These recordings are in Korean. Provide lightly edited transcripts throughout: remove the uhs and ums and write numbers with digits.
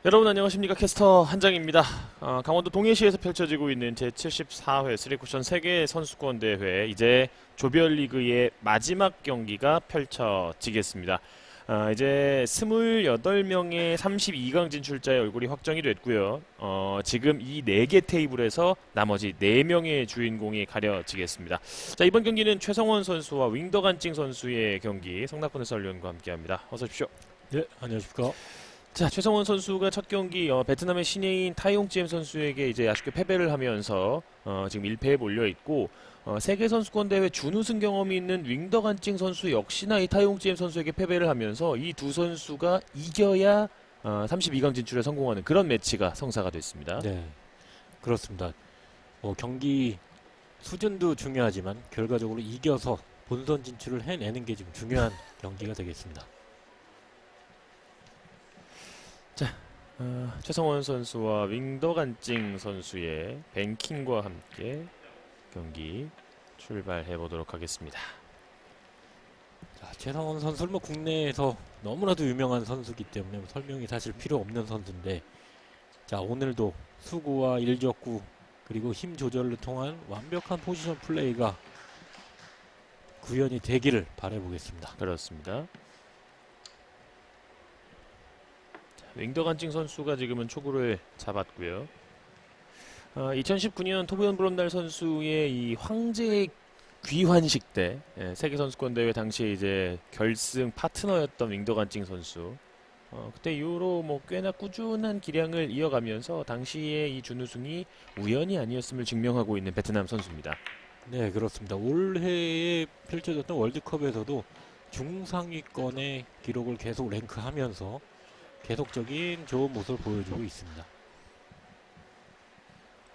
여러분 안녕하십니까. 캐스터 한장입니다. 강원도 동해시에서 펼쳐지고 있는 제74회 3쿠션 세계 선수권 대회, 이제 조별리그의 마지막 경기가 펼쳐지겠습니다. 이제 28명의 32강 진출자의 얼굴이 확정이 됐고요. 지금 이 4개 테이블에서 나머지 4명의 주인공이 가려지겠습니다. 자, 이번 경기는 최성원 선수와 윙더간찡 선수의 경기, 성낙권 해설위원과 함께합니다. 어서 오십시오. 네, 안녕하십니까. 자, 최성원 선수가 첫 경기 베트남의 신예인 타이옹지엠 선수에게 이제 아쉽게 패배를 하면서 지금 1패에 몰려 있고, 세계 선수권 대회 준우승 경험이 있는 윙더간찡 선수 역시나 이 타이옹지엠 선수에게 패배를 하면서 이 두 선수가 이겨야 32강 진출에 성공하는 그런 매치가 성사가 됐습니다. 네, 그렇습니다. 경기 수준도 중요하지만 결과적으로 이겨서 본선 진출을 해내는 게 지금 중요한 경기가 되겠습니다. 최성원 선수와 윙더간찡 선수의 뱅킹과 함께 경기 출발해 보도록 하겠습니다. 자, 최성원 선수는 국내에서 너무나도 유명한 선수이기 때문에 설명이 사실 필요 없는 선수인데, 자, 오늘도 수구와 일적구 그리고 힘 조절을 통한 완벽한 포지션 플레이가 구현이 되기를 바라보겠습니다. 그렇습니다. 윙더간찡 선수가 지금은 초구를 잡았고요. 2019년 토비언 브롬달 선수의 이 황제 귀환식 때, 세계 선수권 대회 당시에 이제 결승 파트너였던 윙더간찡 선수. 그때 이후로 뭐 꽤나 꾸준한 기량을 이어가면서 당시의 이 준우승이 우연이 아니었음을 증명하고 있는 베트남 선수입니다. 네, 그렇습니다. 올해에 펼쳐졌던 월드컵에서도 중상위권의 기록을 계속 랭크하면서 계속적인 좋은 모습을 보여주고 있습니다.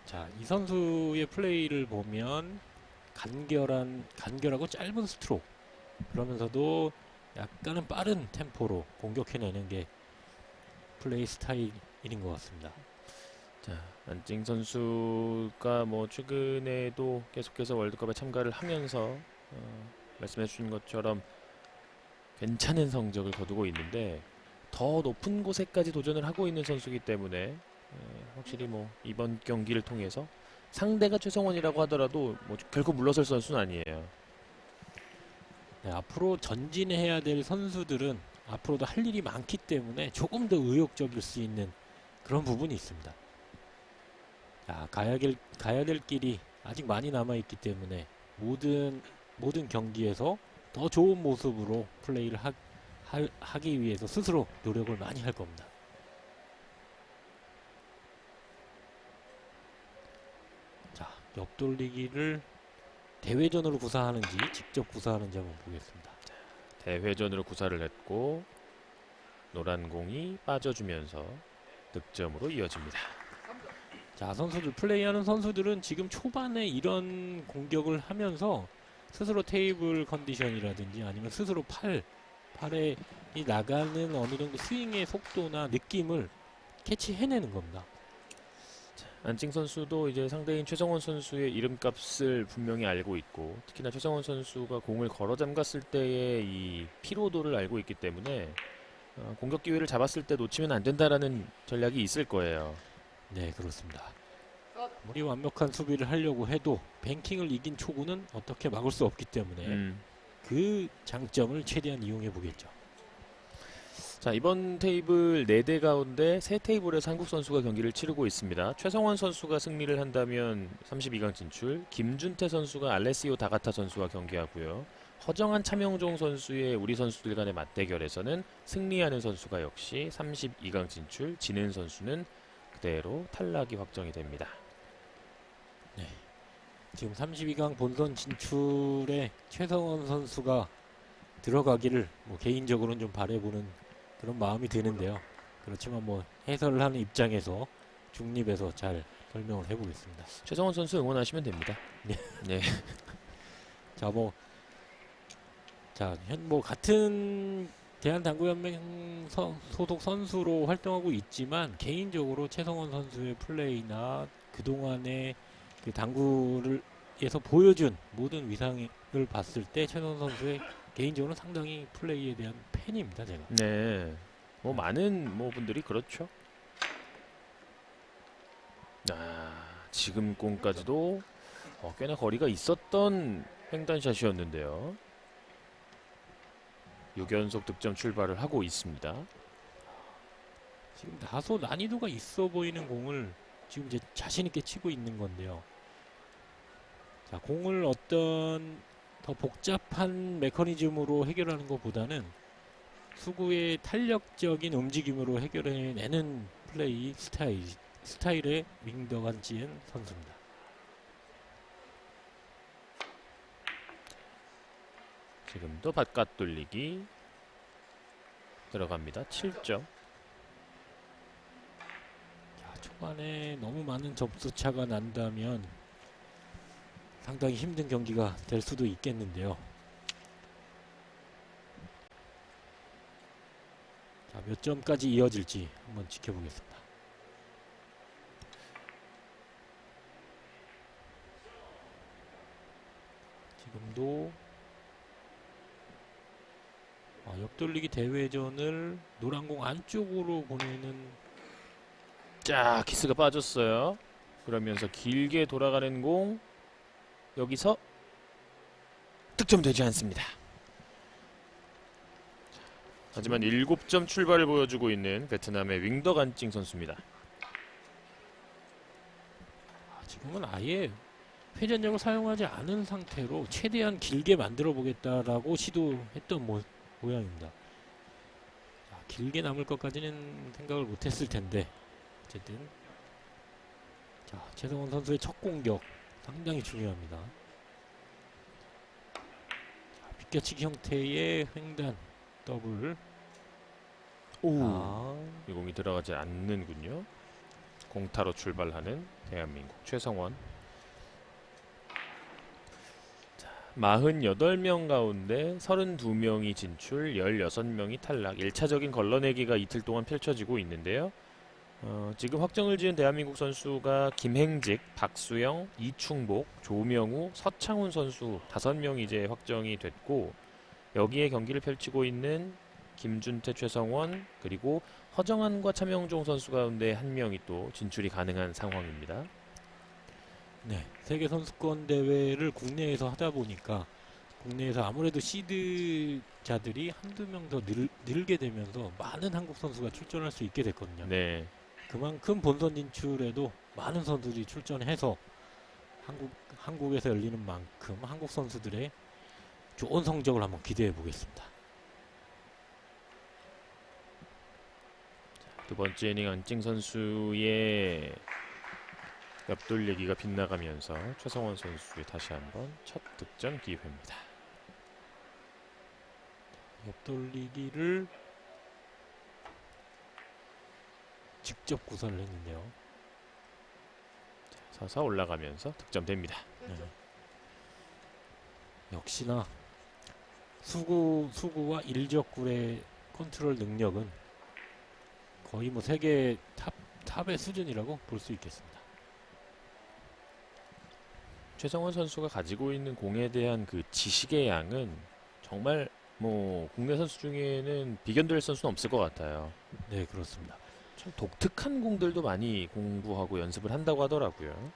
자, 이 선수의 플레이를 보면 간결하고 짧은 스트로크, 그러면서도 약간은 빠른 템포로 공격해내는 게 플레이 스타일인 것 같습니다. 자, 안찡 선수가 뭐 최근에도 계속해서 월드컵에 참가를 하면서 말씀해 주신 것처럼 괜찮은 성적을 거두고 있는데, 더 높은 곳에까지 도전을 하고 있는 선수이기 때문에 확실히 뭐 이번 경기를 통해서 상대가 최성원이라고 하더라도 뭐 결코 물러설 선수는 아니에요. 네, 앞으로 전진해야 될 선수들은 앞으로도 할 일이 많기 때문에 조금 더 의욕적일 수 있는 그런 부분이 있습니다. 자, 가야 될 길이 아직 많이 남아있기 때문에 모든 경기에서 더 좋은 모습으로 플레이를 하기 위해서 스스로 노력을 많이 할 겁니다. 자, 옆돌리기를 대회전으로 구사하는지 직접 구사하는지 한번 보겠습니다. 대회전으로 구사를 했고 노란 공이 빠져주면서 득점으로 이어집니다. 자, 플레이하는 선수들은 지금 초반에 이런 공격을 하면서 스스로 테이블 컨디션이라든지 아니면 스스로 팔에 이 나가는 어느 정도 스윙의 속도나 느낌을 캐치해내는 겁니다. 안찡 선수도 이제 상대인 최성원 선수의 이름값을 분명히 알고 있고, 특히나 최성원 선수가 공을 걸어 잠갔을 때의 이 피로도를 알고 있기 때문에 공격 기회를 잡았을 때 놓치면 안 된다라는 전략이 있을 거예요. 네, 그렇습니다. 아무리 완벽한 수비를 하려고 해도 뱅킹을 이긴 초구는 어떻게 막을 수 없기 때문에 그 장점을 최대한 이용해 보겠죠. 자, 이번 테이블 4대 가운데 3테이블에서 한국 선수가 경기를 치르고 있습니다. 최성원 선수가 승리를 한다면 32강 진출, 김준태 선수가 알레시오 다가타 선수와 경기하고요. 허정한 차명종 선수의 우리 선수들 간의 맞대결에서는 승리하는 선수가 역시 32강 진출, 지는 선수는 그대로 탈락이 확정이 됩니다. 네, 지금 32강 본선 진출에 최성원 선수가 들어가기를 개인적으로는 좀 바라보는 그런 마음이 드는데요. 그렇지만 해설을 하는 입장에서 중립에서 잘 설명을 해보겠습니다. 최성원 선수 응원하시면 됩니다. 네. 네. 같은 대한당구연맹 소속 선수로 활동하고 있지만 개인적으로 최성원 선수의 플레이나 그동안의 그 당구에서 보여준 모든 위상을 봤을 때 최성원 선수의 개인적으로 상당히 플레이에 대한 팬입니다, 제가. 네. 많은 분들이 그렇죠. 지금 공까지도 꽤나 거리가 있었던 횡단샷이었는데요. 6연속 득점 출발을 하고 있습니다. 지금 다소 난이도가 있어 보이는 공을 지금 이제 자신 있게 치고 있는 건데요. 자, 공을 어떤 더 복잡한 메커니즘으로 해결하는 것보다는 수구의 탄력적인 움직임으로 해결해내는 플레이 스타일의 윙더간 지엔 선수입니다. 지금도 바깥 돌리기 들어갑니다. 7점. 초반에 너무 많은 점수차가 난다면 상당히 힘든 경기가 될 수도 있겠는데요. 자, 몇 점까지 이어질지 한번 지켜보겠습니다. 지금도 옆돌리기 대회전을 노란공 안쪽으로 보내는 자, 키스가 빠졌어요. 그러면서 길게 돌아가는 공 여기서 득점되지 않습니다. 하지만 7점 출발을 보여주고 있는 베트남의 윙더 간찡 선수입니다. 지금은 아예 회전력을 사용하지 않은 상태로 최대한 길게 만들어 보겠다라고 시도했던 모양입니다. 자, 길게 남을 것까지는 생각을 못했을 텐데 어쨌든 자, 최성원 선수의 첫 공격 상당히 중요합니다. 자, 비껴치기 형태의 횡단 더블. 이 공이 들어가지 않는군요. 공타로 출발하는 대한민국 최성원. 48명 가운데 32명이 진출, 16명이 탈락. 1차적인 걸러내기가 이틀 동안 펼쳐지고 있는데요. 지금 확정을 지은 대한민국 선수가 김행직, 박수영, 이충복, 조명우, 서창훈 선수 5명이 이제 확정이 됐고, 여기에 경기를 펼치고 있는 김준태, 최성원, 그리고 허정환과 차명종 선수 가운데 1명이 또 진출이 가능한 상황입니다. 네, 세계 선수권 대회를 국내에서 하다 보니까 국내에서 아무래도 시드자들이 한두 명 더 늘게 되면서 많은 한국 선수가 출전할 수 있게 됐거든요. 네. 그만큼 본선 진출에도 많은 선수들이 출전해서 한국에서 열리는 만큼 한국 선수들의 좋은 성적을 한번 기대해 보겠습니다. 두 번째 이닝 안찡 선수의 옆돌리기가 빗나가면서 최성원 선수의 다시 한번 첫 득점 기회입니다. 옆돌리기를 직접 구사를 했는데요. 서서 올라가면서 득점됩니다. 네. 역시나 수구와 일적굴의 컨트롤 능력은 거의 뭐 세계 탑의 수준이라고 볼 수 있겠습니다. 최성원 선수가 가지고 있는 공에 대한 그 지식의 양은 정말 뭐 국내 선수 중에는 비견될 선수는 없을 것 같아요. 네, 그렇습니다. 참 독특한 공들도 많이 공부하고 연습을 한다고 하더라고요.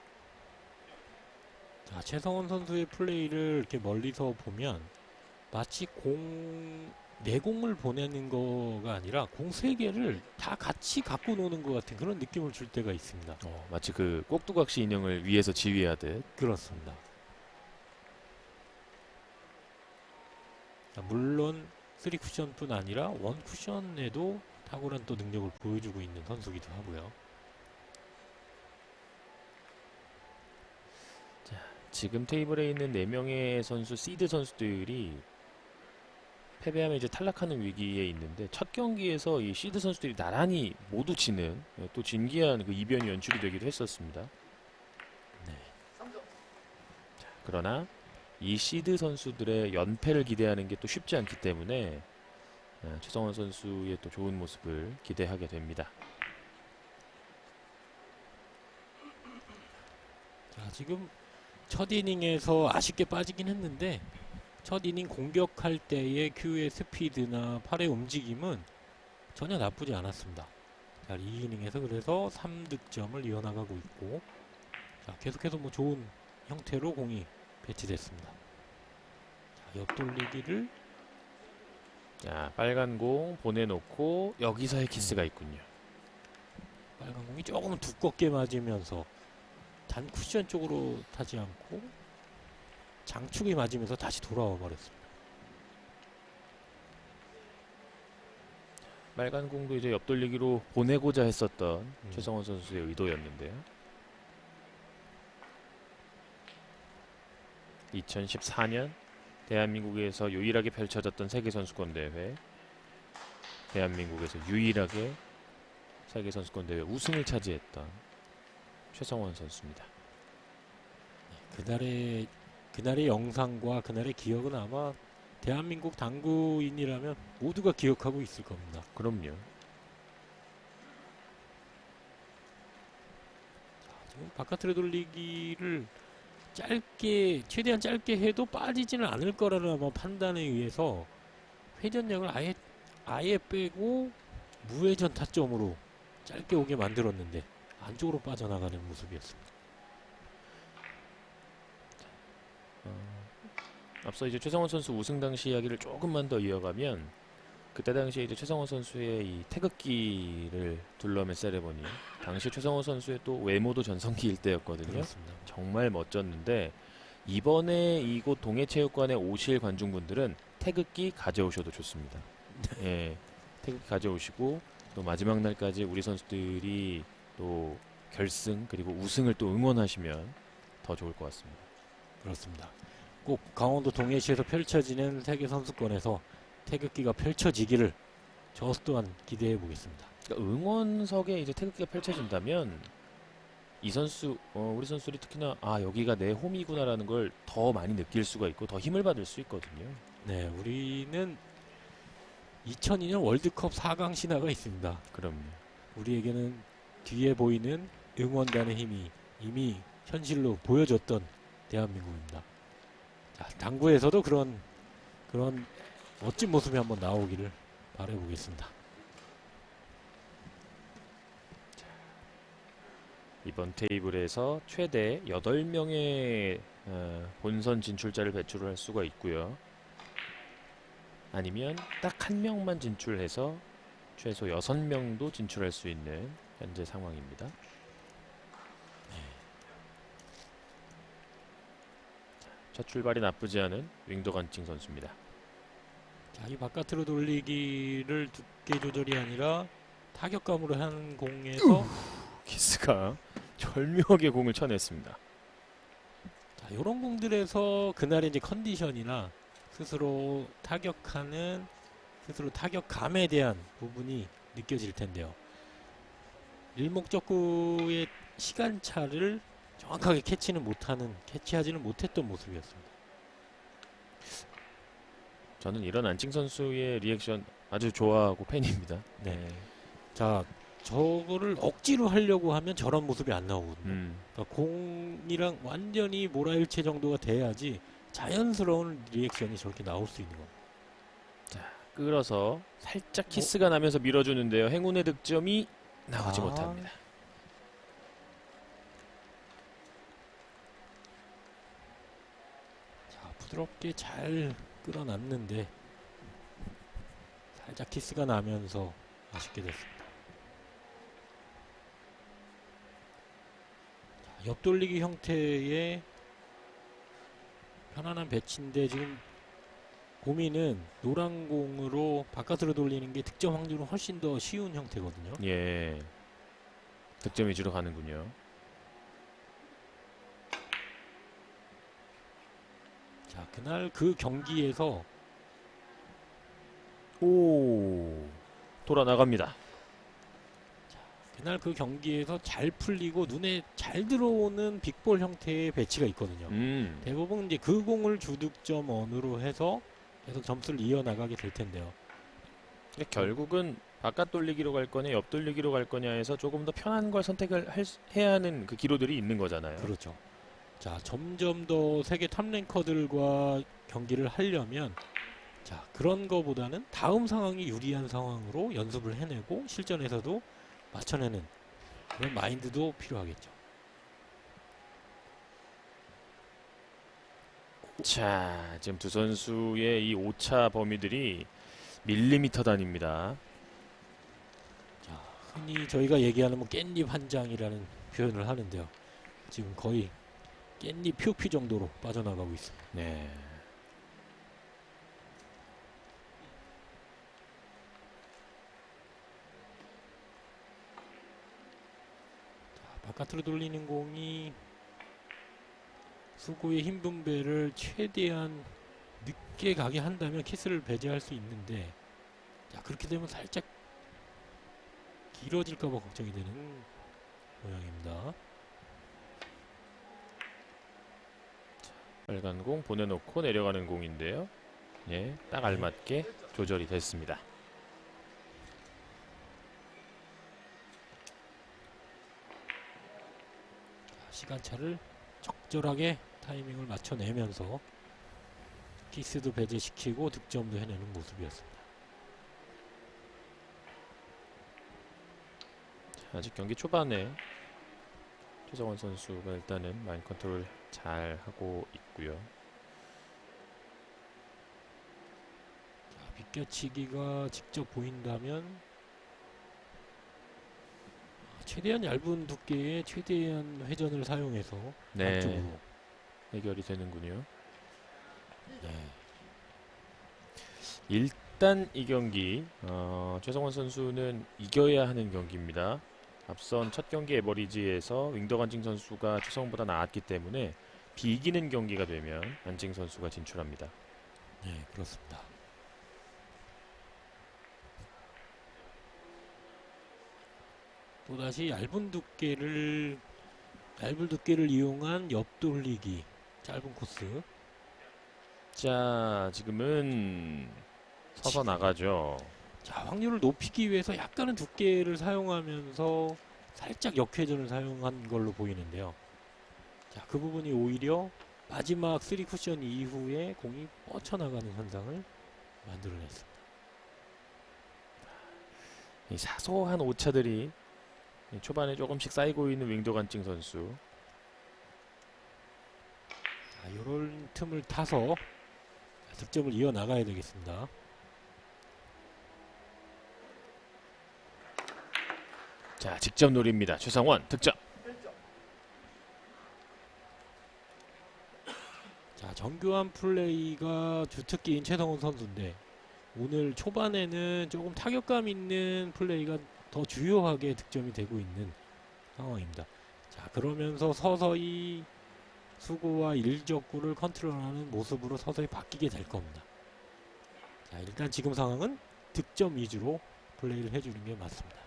자, 최성원 선수의 플레이를 이렇게 멀리서 보면 마치 네 공을 보내는 거가 아니라 공 3개를 다 같이 갖고 노는 것 같은 그런 느낌을 줄 때가 있습니다. 마치 그 꼭두각시 인형을 위에서 지휘하듯. 그렇습니다. 자, 물론 3쿠션뿐 아니라 1쿠션에도 탁월한 또 능력을 보여주고 있는 선수기도 하고요. 지금 테이블에 있는 4명의 선수, 시드 선수들이 패배하면 이제 탈락하는 위기에 있는데, 첫 경기에서 이 시드 선수들이 나란히 모두 지는 또 진기한 그 이변이 연출이 되기도 했었습니다. 네. 자, 그러나 이 시드 선수들의 연패를 기대하는 게 또 쉽지 않기 때문에 최성원 선수의 또 좋은 모습을 기대하게 됩니다. 자, 지금 첫 이닝에서 아쉽게 빠지긴 했는데 첫 이닝 공격할 때의 큐의 스피드나 팔의 움직임은 전혀 나쁘지 않았습니다. 자, 2이닝에서 그래서 3득점을 이어나가고 있고, 자, 계속해서 뭐 좋은 형태로 공이 배치됐습니다. 자, 옆돌리기를 자, 빨간 공 보내놓고 여기서의 키스가 있군요. 빨간 공이 조금 두껍게 맞으면서 단 쿠션 쪽으로 타지 않고 장축에 맞으면서 다시 돌아와 버렸습니다. 빨간 공도 이제 옆돌리기로 보내고자 했었던 최성원 선수의 의도였는데요. 2014년 대한민국에서 유일하게 펼쳐졌던 세계선수권대회, 대한민국에서 유일하게 세계선수권대회 우승을 차지했던 최성원 선수입니다. 그날의 영상과 그날의 기억은 아마 대한민국 당구인이라면 모두가 기억하고 있을 겁니다. 그럼요. 지금 바깥으로 돌리기를 최대한 짧게 해도 빠지지는 않을 거라는 아마 판단에 의해서 회전력을 아예 빼고 무회전 타점으로 짧게 오게 만들었는데 안쪽으로 빠져나가는 모습이었습니다. 앞서 이제 최성원 선수 우승 당시 이야기를 조금만 더 이어가면, 그때 당시에 이제 최성원 선수의 이 태극기를 둘러맨 세레머니, 당시 최성원 선수의 또 외모도 전성기일 때였거든요. 그렇습니다. 정말 멋졌는데, 이번에 이곳 동해체육관에 오실 관중분들은 태극기 가져오셔도 좋습니다. 예, 태극기 가져오시고 또 마지막 날까지 우리 선수들이 또 결승 그리고 우승을 또 응원하시면 더 좋을 것 같습니다. 그렇습니다. 꼭 강원도 동해시에서 펼쳐지는 세계선수권에서 태극기가 펼쳐지기를 저 또한 기대해 보겠습니다. 그러니까 응원석에 이제 태극기가 펼쳐진다면 이 선수, 우리 선수들이 특히나 여기가 내 홈이구나라는 걸 더 많이 느낄 수가 있고 더 힘을 받을 수 있거든요. 네, 우리는 2002년 월드컵 4강 신화가 있습니다. 그럼요. 우리에게는 뒤에 보이는 응원단의 힘이 이미 현실로 보여줬던 대한민국입니다. 자, 당구에서도 그런 멋진 모습이 한번 나오기를 바라보겠습니다. 이번 테이블에서 최대 8명의 본선 진출자를 배출을 할 수가 있고요. 아니면 딱 한 명만 진출해서 최소 6명도 진출할 수 있는 현재 상황입니다. 첫 출발이 나쁘지 않은 윙더 간칭 선수입니다. 자, 이 바깥으로 돌리기를 두께 조절이 아니라 타격감으로 한 공에서 키스가 절묘하게 공을 쳐냈습니다. 자, 이런 공들에서 그날의 이제 컨디션이나 스스로 타격감에 대한 부분이 느껴질 텐데요. 일목적구의 시간차를 정확하게 캐치하지는 못했던 모습이었습니다. 저는 이런 안칭 선수의 리액션 아주 좋아하고 팬입니다. 네. 자, 저거를 억지로 하려고 하면 저런 모습이 안 나오거든요. 그러니까 공이랑 완전히 몰아일체 정도가 돼야지 자연스러운 리액션이 저렇게 나올 수 있는 겁니다. 끌어서 살짝 키스가 나면서 밀어주는데요. 행운의 득점이 나오지 못합니다. 자, 부드럽게 잘 끌어놨는데 살짝 키스가 나면서 아쉽게 됐습니다. 자, 옆돌리기 형태의 편안한 배치인데 지금 고민은 노란 공으로 바깥으로 돌리는 게 득점 확률은 훨씬 더 쉬운 형태거든요. 예, 득점 위주로 가는군요. 자, 그날 그 경기에서 돌아 나갑니다. 그날 그 경기에서 잘 풀리고 눈에 잘 들어오는 빅볼 형태의 배치가 있거든요. 대부분 이제 그 공을 주득점 원으로 해서 계속 점수를 이어나가게 될 텐데요. 근데 결국은 바깥 돌리기로 갈 거냐 옆 돌리기로 갈 거냐에서 조금 더 편한 걸 선택을 해야 하는 그 기로들이 있는 거잖아요. 그렇죠. 자, 점점 더 세계 탑랭커들과 경기를 하려면 그런 거보다는 다음 상황이 유리한 상황으로 연습을 해내고 실전에서도 맞춰내는 그런 마인드도 필요하겠죠. 자, 지금 두 선수의 이 오차 범위들이 밀리미터 단위입니다. 자, 흔히 저희가 얘기하는 뭐 깻잎 한 장이라는 표현을 하는데요. 지금 거의 깻잎 표피 정도로 빠져나가고 있습니다. 네. 바깥으로 돌리는 공이 수고의 힘 분배를 최대한 늦게 가게 한다면 키스를 배제할 수 있는데, 자, 그렇게 되면 살짝 길어질까봐 걱정이 되는 모양입니다. 빨간 공 보내놓고 내려가는 공인데요. 예, 딱 알맞게 조절이 됐습니다. 자, 시간차를 적절하게 타이밍을 맞춰내면서 키스도 배제시키고 득점도 해내는 모습이었습니다. 자, 아직 경기 초반에 최성원 선수가 일단은 마인 컨트롤 잘 하고 있고요. 자, 비껴치기가 직접 보인다면 최대한 얇은 두께의 최대한 회전을 사용해서 네, 안쪽으로. 해결이 되는군요. 네. 일단 이 경기 최성원 선수는 이겨야 하는 경기입니다. 앞선 첫 경기 에버리지에서 윙더 간징 선수가 최성원보다 나았기 때문에 비기는 경기가 되면 안징 선수가 진출합니다. 네, 그렇습니다. 또다시 얇은 두께를 이용한 옆돌리기 짧은 코스. 자, 지금은 서서 나가죠. 자, 확률을 높이기 위해서 약간은 두께를 사용하면서 살짝 역회전을 사용한 걸로 보이는데요. 자, 그 부분이 오히려 마지막 3 쿠션 이후에 공이 뻗쳐나가는 현상을 만들어냈습니다. 이 사소한 오차들이 이 초반에 조금씩 쌓이고 있는 윙더 간징 선수. 자, 이런 틈을 타서 득점을 이어나가야 되겠습니다. 자, 직접 노립니다. 최성원 득점. 자, 정교한 플레이가 주특기인 최성훈 선수인데 오늘 초반에는 조금 타격감 있는 플레이가 더 주요하게 득점이 되고 있는 상황입니다. 자, 그러면서 서서히 수고와 일적구를 컨트롤하는 모습으로 서서히 바뀌게 될 겁니다. 자, 일단 지금 상황은 득점 위주로 플레이를 해주는 게 맞습니다.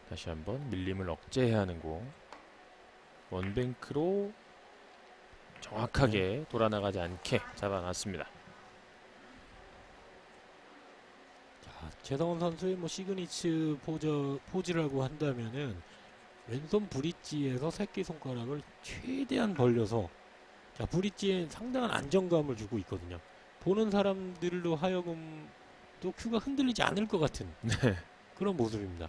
다시 한번 밀림을 억제해야 하는 공. 원뱅크로 정확하게 돌아나가지 않게 잡아놨습니다. 자, 최성훈 선수의 뭐 시그니처 포즈라고 한다면은 왼손 브릿지에서 새끼손가락을 최대한 벌려서, 자, 브릿지에 상당한 안정감을 주고 있거든요. 보는 사람들로 하여금 또 큐가 흔들리지 않을 것 같은 그런 모습입니다.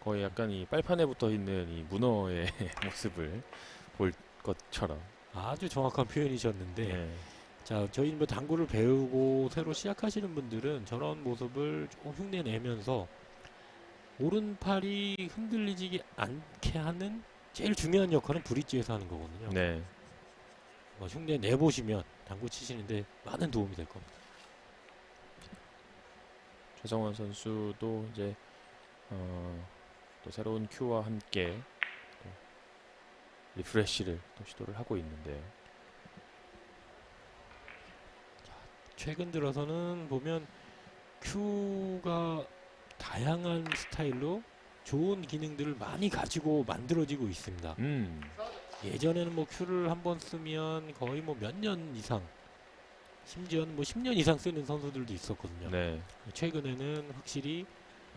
거의 약간 이 빨판에 붙어 있는 이 문어의 모습을 볼 것처럼. 아주 정확한 표현이셨는데, 네. 자, 저희 뭐 당구를 배우고 새로 시작하시는 분들은 저런 모습을 조금 흉내내면서 오른팔이 흔들리지 않게 하는 제일 중요한 역할은 브릿지에서 하는 거거든요. 네. 흉내 내보시면 당구 치시는데 많은 도움이 될 겁니다. 최성원 선수도 이제 또 새로운 큐와 함께 또 리프레시를 또 시도를 하고 있는데요. 최근 들어서는 보면 큐가 다양한 스타일로 좋은 기능들을 많이 가지고 만들어지고 있습니다. 예전에는 뭐 큐를 한번 쓰면 거의 뭐 몇 년 이상, 심지어는 뭐 10년 이상 쓰는 선수들도 있었거든요. 네. 최근에는 확실히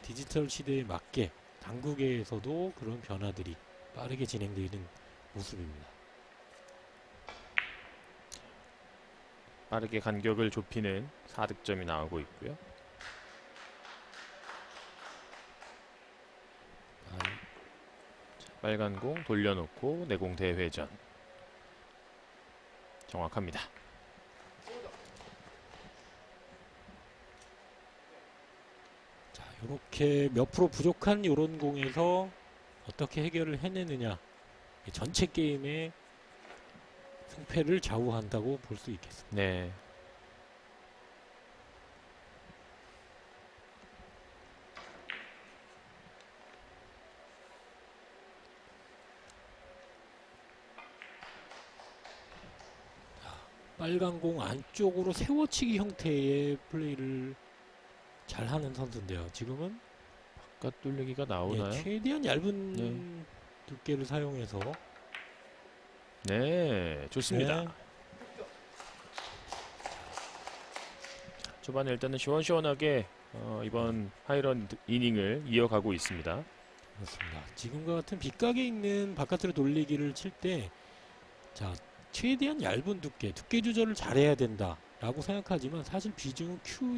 디지털 시대에 맞게 당구계에서도 그런 변화들이 빠르게 진행되는 모습입니다. 빠르게 간격을 좁히는 4득점이 나오고 있고요. 자, 빨간 공 돌려놓고 내공 대회전 정확합니다. 자, 이렇게 몇 프로 부족한 이런 공에서 어떻게 해결을 해내느냐, 전체 게임의 승패를 좌우한다고 볼 수 있겠습니다. 네. 빨간 공 안쪽으로 세워치기 형태의 플레이를 잘하는 선수인데요. 지금은 바깥 돌리기가 나오나요? 최대한 얇은 네. 두께를 사용해서 네, 좋습니다. 네. 초반에 일단은 시원시원하게 이번 하이런 이닝을 이어가고 있습니다. 그렇습니다. 지금과 같은 빗각에 있는 바깥으로 돌리기를 칠 때, 자, 최대한 얇은 두께 조절을 잘해야 된다라고 생각하지만 사실 비중은 큐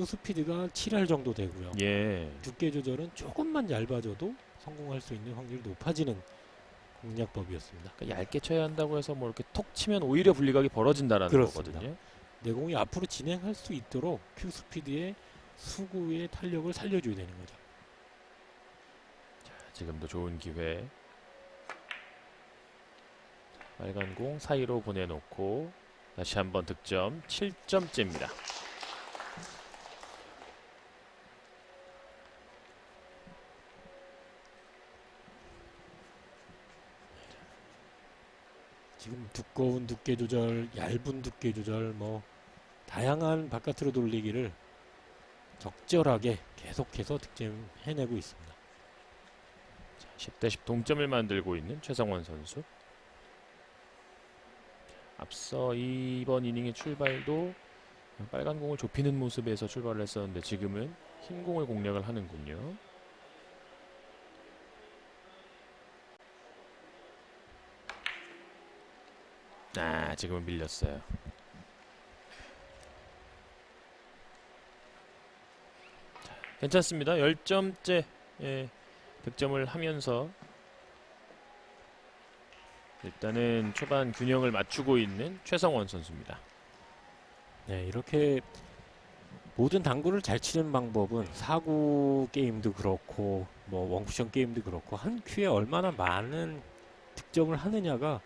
스피드가 7할 정도 되고요. 예. 두께 조절은 조금만 얇아져도 성공할 수 있는 확률이 높아지는 공략법이었습니다. 그러니까 얇게 쳐야 한다고 해서 뭐 이렇게 톡 치면 오히려 분리각이 벌어진다라는 그렇습니다. 거거든요. 내공이 앞으로 진행할 수 있도록 큐 스피드의 수구의 탄력을 살려줘야 되는 거죠. 지금도 좋은 기회. 빨간 공 사이로 보내놓고 다시 한번 득점 7점째입니다. 지금 두꺼운 두께 조절, 얇은 두께 조절, 뭐 다양한 바깥으로 돌리기를 적절하게 계속해서 득점해내고 있습니다. 10대 10 동점을 만들고 있는 최성원 선수. 앞서 이번 이닝의 출발도 빨간 공을 좁히는 모습에서 출발을 했었는데 지금은 흰 공을 공략을 하는군요. 지금은 밀렸어요. 자, 괜찮습니다. 10점째 득점을 하면서 일단은 초반 균형을 맞추고 있는 최성원 선수입니다. 네, 이렇게 모든 당구를 잘 치는 방법은 사구 게임도 그렇고 뭐 원쿠션 게임도 그렇고 한 큐에 얼마나 많은 득점을 하느냐가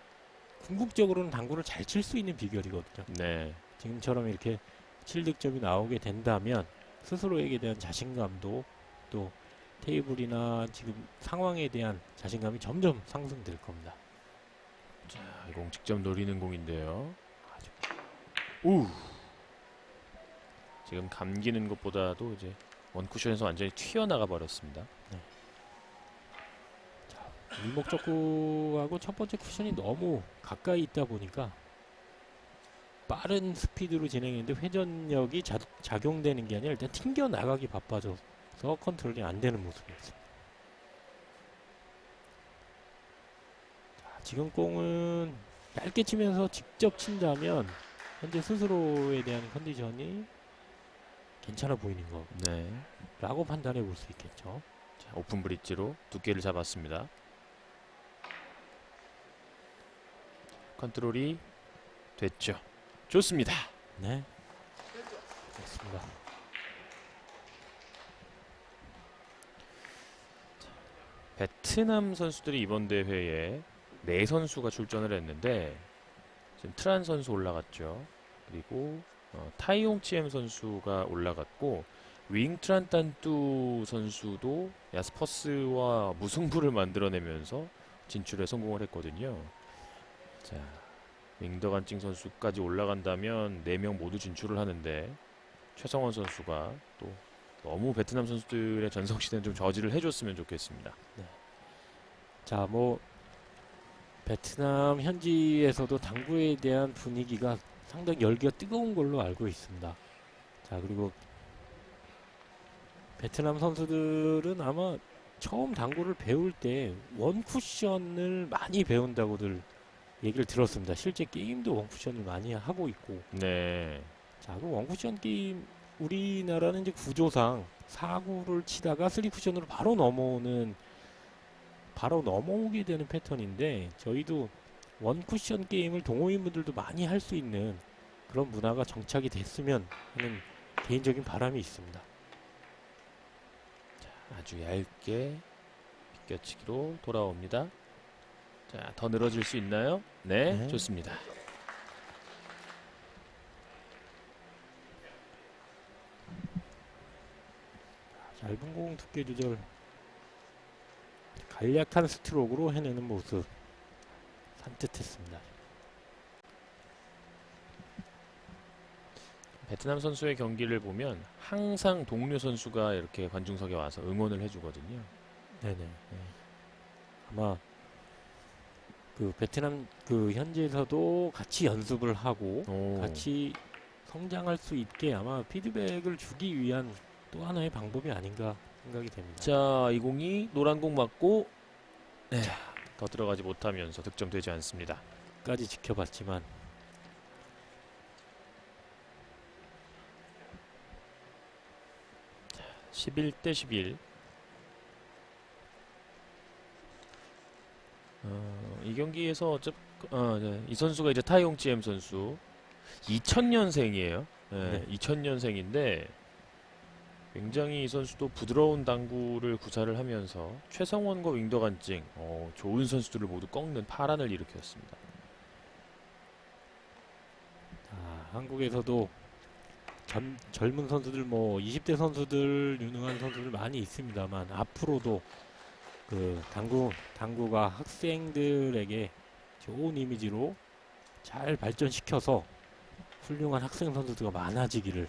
궁극적으로는 당구를 잘 칠 수 있는 비결이거든요. 네. 지금처럼 이렇게 7득점이 나오게 된다면 스스로에게 대한 자신감도 또 테이블이나 지금 상황에 대한 자신감이 점점 상승될 겁니다. 자, 이 공 직접 노리는 공인데요. 우. 지금 감기는 것보다도 이제 원쿠션에서 완전히 튀어나가 버렸습니다. 일목적구하고 첫 번째 쿠션이 너무 가까이 있다 보니까 빠른 스피드로 진행했는데 회전력이 작용되는 게 아니라 일단 튕겨 나가기 바빠져서 컨트롤이 안 되는 모습이었습니다. 자, 지금 공은 얇게 치면서 직접 친다면 현재 스스로에 대한 컨디션이 괜찮아 보이는 네. 거라고 판단해 볼 수 있겠죠. 자, 오픈 브릿지로 두께를 잡았습니다. 컨트롤이 됐죠. 좋습니다. 네, 그렇습니다. 베트남 선수들이 이번 대회에 4선수가 출전을 했는데 지금 트란 선수 올라갔죠. 그리고 타이용 치엠 선수가 올라갔고 윙트란 딴뚜 선수도 야스퍼스와 무승부를 만들어내면서 진출에 성공을 했거든요. 자, 윙더간찡 선수까지 올라간다면 4명 모두 진출을 하는데 최성원 선수가 또 너무 베트남 선수들의 전성시대는 좀 저지를 해줬으면 좋겠습니다. 자, 뭐 베트남 현지에서도 당구에 대한 분위기가 상당히 열기가 뜨거운 걸로 알고 있습니다. 자, 그리고 베트남 선수들은 아마 처음 당구를 배울 때 원쿠션을 많이 배운다고들 얘기를 들었습니다. 실제 게임도 원쿠션을 많이 하고 있고. 네. 자, 그 원쿠션 게임 우리나라는 이제 구조상 4구를 치다가 3쿠션으로 바로 넘어오게 되는 패턴인데 저희도 원쿠션 게임을 동호인분들도 많이 할 수 있는 그런 문화가 정착이 됐으면 하는 개인적인 바람이 있습니다. 아주 얇게 비껴치기로 돌아옵니다. 자, 더 늘어질 수 있나요? 네, 네. 좋습니다. 얇은 공 두께 조절 간략한 스트로크로 해내는 모습 산뜻했습니다. 베트남 선수의 경기를 보면 항상 동료 선수가 이렇게 관중석에 와서 응원을 해주거든요. 네네. 네. 아마 그 베트남 그 현지에서도 같이 연습을 하고 오. 같이 성장할 수 있게 아마 피드백을 주기 위한 또 하나의 방법이 아닌가 생각이 됩니다. 자, 이 공이 노란 공 맞고 네, 더 들어가지 못하면서 득점되지 않습니다. 까지 지켜봤지만 11대 11. 이 경기에서 네, 이 선수가 이제 타이용 GM 선수 2000년생이에요. 네. 2000년생인데 굉장히 이 선수도 부드러운 당구를 구사를 하면서 최성원과 윙더간징 좋은 선수들을 모두 꺾는 파란을 일으켰습니다. 한국에서도 젊은 선수들 뭐 20대 선수들 유능한 선수들 많이 있습니다만 앞으로도 그 당구가 학생들에게 좋은 이미지로 잘 발전시켜서 훌륭한 학생 선수들가 많아지기를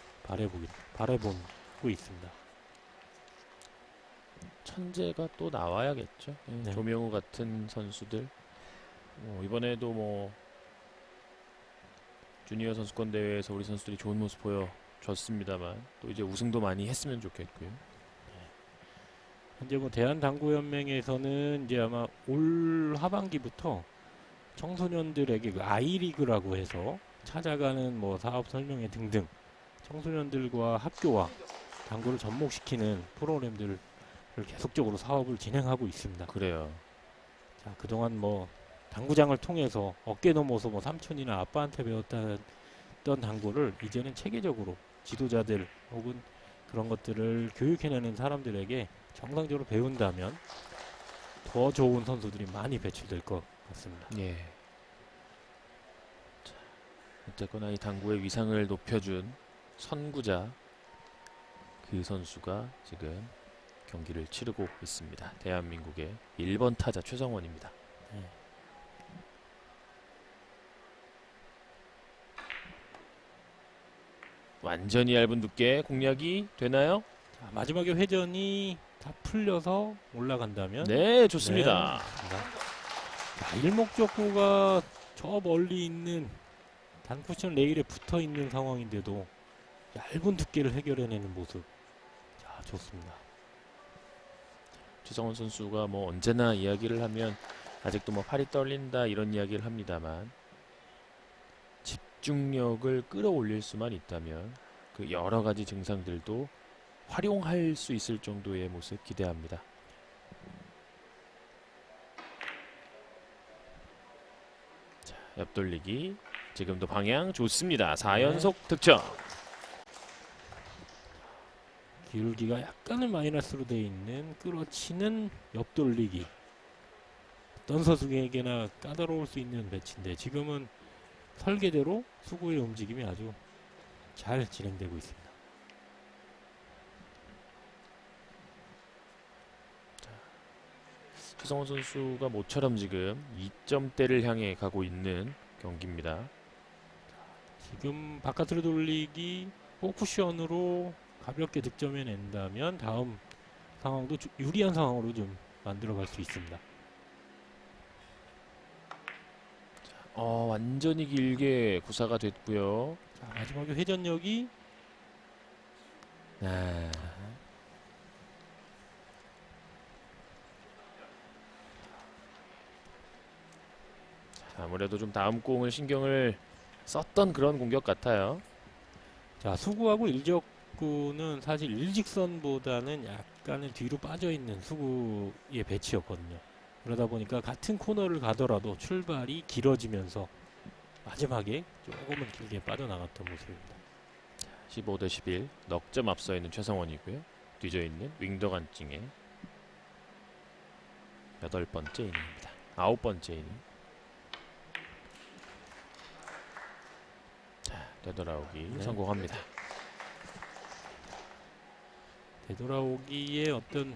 바라보고 있습니다. 천재가 또 나와야겠죠. 네. 조명우 같은 선수들. 이번에도 뭐 주니어 선수권 대회에서 우리 선수들이 좋은 모습 보여줬습니다만 또 이제 우승도 많이 했으면 좋겠고요. 현재 뭐 대한당구연맹에서는 이제 아마 올 하반기부터 청소년들에게 그 아이리그라고 해서 찾아가는 뭐 사업 설명회 등등 청소년들과 학교와 당구를 접목시키는 프로그램들을 계속적으로 사업을 진행하고 있습니다. 그래요. 자, 그동안 뭐 당구장을 통해서 어깨 넘어서 뭐 삼촌이나 아빠한테 배웠던 당구를 이제는 체계적으로 지도자들 혹은 그런 것들을 교육해내는 사람들에게 정상적으로 배운다면 더 좋은 선수들이 많이 배출될 것 같습니다. 예. 자, 어쨌거나 이 당구의 위상을 높여준 선구자 그 선수가 지금 경기를 치르고 있습니다. 대한민국의 1번 타자 최성원입니다. 네. 완전히 얇은 두께 공략이 되나요? 자, 마지막에 회전이 다 풀려서 올라간다면 네, 좋습니다. 자, 일목적구가 저 멀리 있는 단쿠션 레일에 붙어 있는 상황인데도 얇은 두께를 해결해내는 모습. 자, 좋습니다. 최성원 선수가 뭐 언제나 이야기를 하면 아직도 뭐 팔이 떨린다 이런 이야기를 합니다만 집중력을 끌어올릴 수만 있다면 그 여러 가지 증상들도 활용할 수 있을 정도의 모습 기대합니다. 자, 옆돌리기 지금도 방향 좋습니다. 4연속 득점. 기울기가 약간은 마이너스로 되어 있는 끌어치는 옆돌리기. 어떤 선수에게나 까다로울 수 있는 배치인데 지금은 설계대로 수구의 움직임이 아주 잘 진행되고 있습니다. 최성원 선수가 모처럼 지금 2점대를 향해 가고 있는 경기입니다. 지금 바깥으로 돌리기 포쿠션으로 가볍게 득점해 낸다면 다음 상황도 유리한 상황으로 좀 만들어갈 수 있습니다. 완전히 길게 구사가 됐고요. 자, 마지막에 회전력이 네. 아무래도 좀 다음 공을 신경을 썼던 그런 공격 같아요. 자, 수구하고 일적구는 사실 일직선보다는 약간은 뒤로 빠져 있는 수구의 배치였거든요. 그러다 보니까 같은 코너를 가더라도 출발이 길어지면서 마지막에 조금은 길게 빠져나갔던 모습입니다. 15 대 11 넉점 앞서 있는 최성원이고요. 뒤져 있는 윙더 간증의 8번째 이닝입니다. 9번째 이닝. 자, 되돌아오기 네. 성공합니다. 되돌아오기에 어떤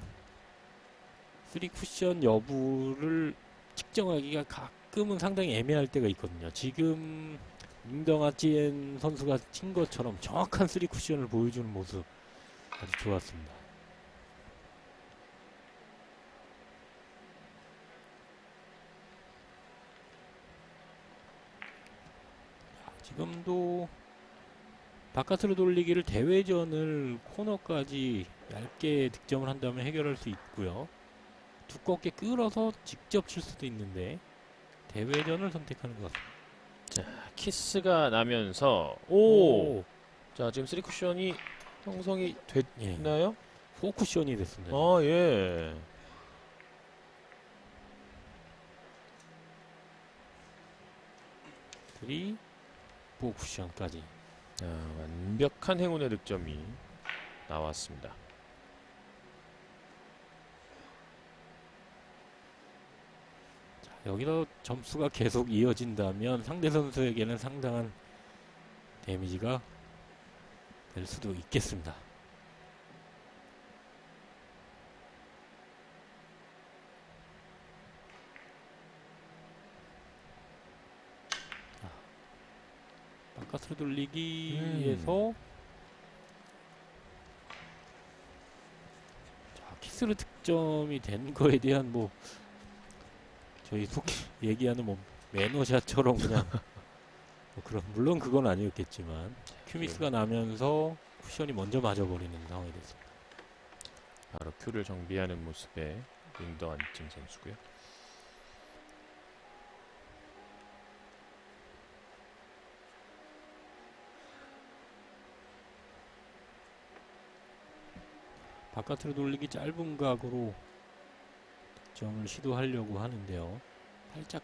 3쿠션 여부를 측정하기가 가끔은 상당히 애매할 때가 있거든요. 지금 임동아 찌엔 선수가 친 것처럼 정확한 3쿠션을 보여주는 모습 아주 좋았습니다. 지금도 바깥으로 돌리기를 대회전을 코너까지 얇게 득점을 한다면 해결할 수 있고요. 두껍게 끌어서 직접 칠 수도 있는데 대회전을 선택하는 것 같습니다. 키스가 나면서 오, 자, 지금 3쿠션이 형성이 예, 됐나요? 4쿠션이 됐습니다. 예. 들이 4쿠션까지. 완벽한 행운의 득점이 나왔습니다. 여기서 점수가 계속 이어진다면 상대 선수에게는 상당한 데미지가 될 수도 있겠습니다. 자, 바깥으로 돌리기에서 자, 키스로 득점이 된 거에 대한 뭐 저희 속 얘기하는 뭐 매너샷처럼 그냥 뭐 그런 물론 그건 아니었겠지만 큐미스가 나면서 쿠션이 먼저 맞아버리는 상황이 됐습니다. 바로 큐를 정비하는 모습의 윙더 안증 선수고요. 바깥으로 돌리기 짧은 각으로 득점을 시도하려고 하는데요. 살짝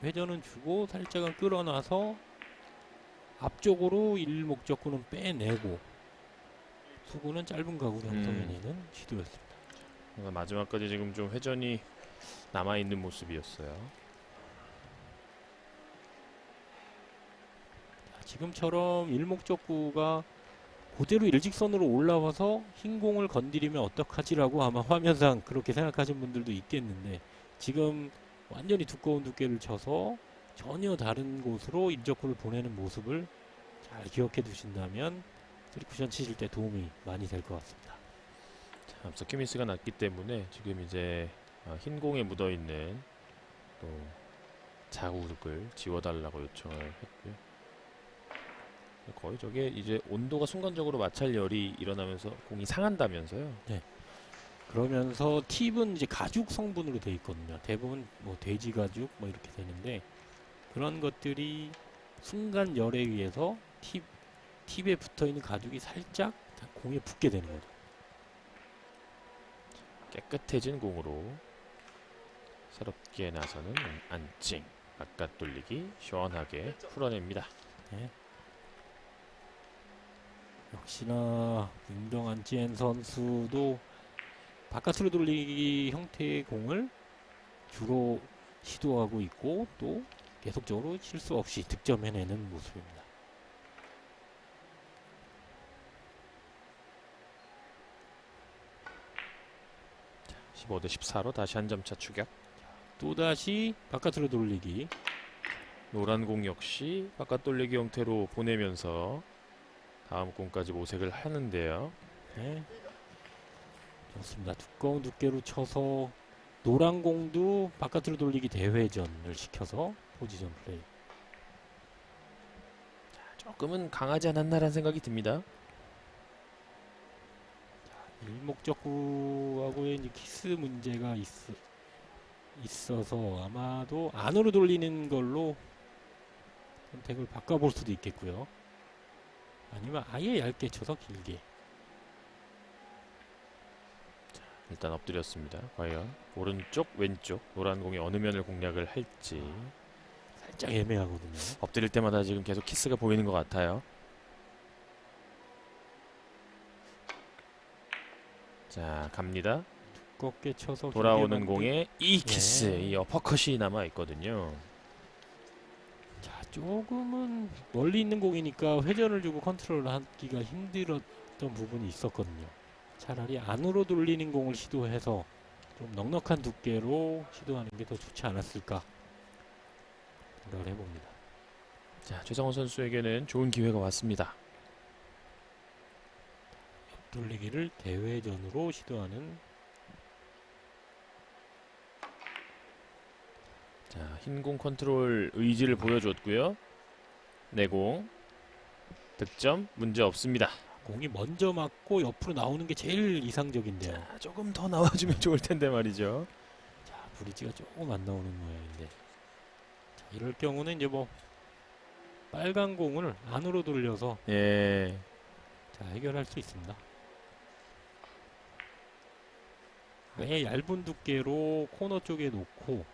회전은 주고 살짝은 끌어놔서 앞쪽으로 일목적구는 빼내고 수구는 짧은 각으로 형성해내는 시도였습니다. 마지막까지 지금 좀 회전이 남아있는 모습이었어요. 자, 지금처럼 일목적구가 그대로 일직선으로 올라와서 흰 공을 건드리면 어떡하지라고 아마 화면상 그렇게 생각하시는 분들도 있겠는데 지금 완전히 두꺼운 두께를 쳐서 전혀 다른 곳으로 일적구를 보내는 모습을 잘 기억해 두신다면 3쿠션 치실 때 도움이 많이 될 것 같습니다. 자, 앞서 큐미스가 났기 때문에 지금 이제 흰 공에 묻어있는 또 자국을 지워달라고 요청을 했고요. 거의 저게 이제 온도가 순간적으로 마찰열이 일어나면서 공이 상한다면서요. 그러면서 팁은 이제 가죽 성분으로 되어 있거든요. 대부분 뭐 돼지 가죽 뭐 이렇게 되는데 그런 것들이 순간 열에 의해서 팁에 붙어 있는 가죽이 살짝 공에 붙게 되는 거죠. 깨끗해진 공으로 새롭게 나서는 안찡. 바깥 돌리기 시원하게 풀어냅니다. 네. 역시나 윤정한 찌엔 선수도 바깥으로 돌리기 형태의 공을 주로 시도하고 있고 또 계속적으로 실수 없이 득점해내는 모습입니다. 15 대 14로 다시 한 점차 추격. 또다시 바깥으로 돌리기. 노란 공 역시 바깥 돌리기 형태로 보내면서 다음 공까지 모색을 하는데요. 네. 좋습니다. 두꺼운 두께로 쳐서 노란 공도 바깥으로 돌리기 대회전을 시켜서 포지션 플레이. 조금은 강하지 않았나라는 생각이 듭니다. 일목적구하고의 이제 키스 문제가 있어서 아마도 안으로 돌리는 걸로 선택을 바꿔볼 수도 있겠고요. 아니면 아예 얇게 쳐서 길게. 일단 엎드렸습니다. 과연 오른쪽, 왼쪽 노란 공이 어느 면을 공략을 할지. 살짝 애매하거든요. 엎드릴 때마다 지금 계속 키스가 보이는 것 같아요. 자, 갑니다. 두껍게 쳐서 돌아오는 길게 공에 이 키스, 예. 이 어퍼컷이 남아 있거든요. 자, 조금은 멀리 있는 공이니까 회전을 주고 컨트롤하기가 힘들었던 부분이 있었거든요. 차라리 안으로 돌리는 공을 시도해서 좀 넉넉한 두께로 시도하는 게 더 좋지 않았을까 생각을 해봅니다. 자, 최성원 선수에게는 좋은 기회가 왔습니다. 돌리기를 대회전으로 시도하는. 자, 흰공 컨트롤 의지를 보여줬고요. 내공 득점 문제 없습니다. 공이 먼저 맞고 옆으로 나오는 게 제일 이상적인데요. 자, 조금 더 나와주면 좋을 텐데 말이죠. 자, 브릿지가 조금 안 나오는 모양인데. 자, 이럴 경우는 이제 뭐 빨간 공을 안으로 돌려서 예, 자, 해결할 수 있습니다. 아예 얇은 두께로 코너 쪽에 놓고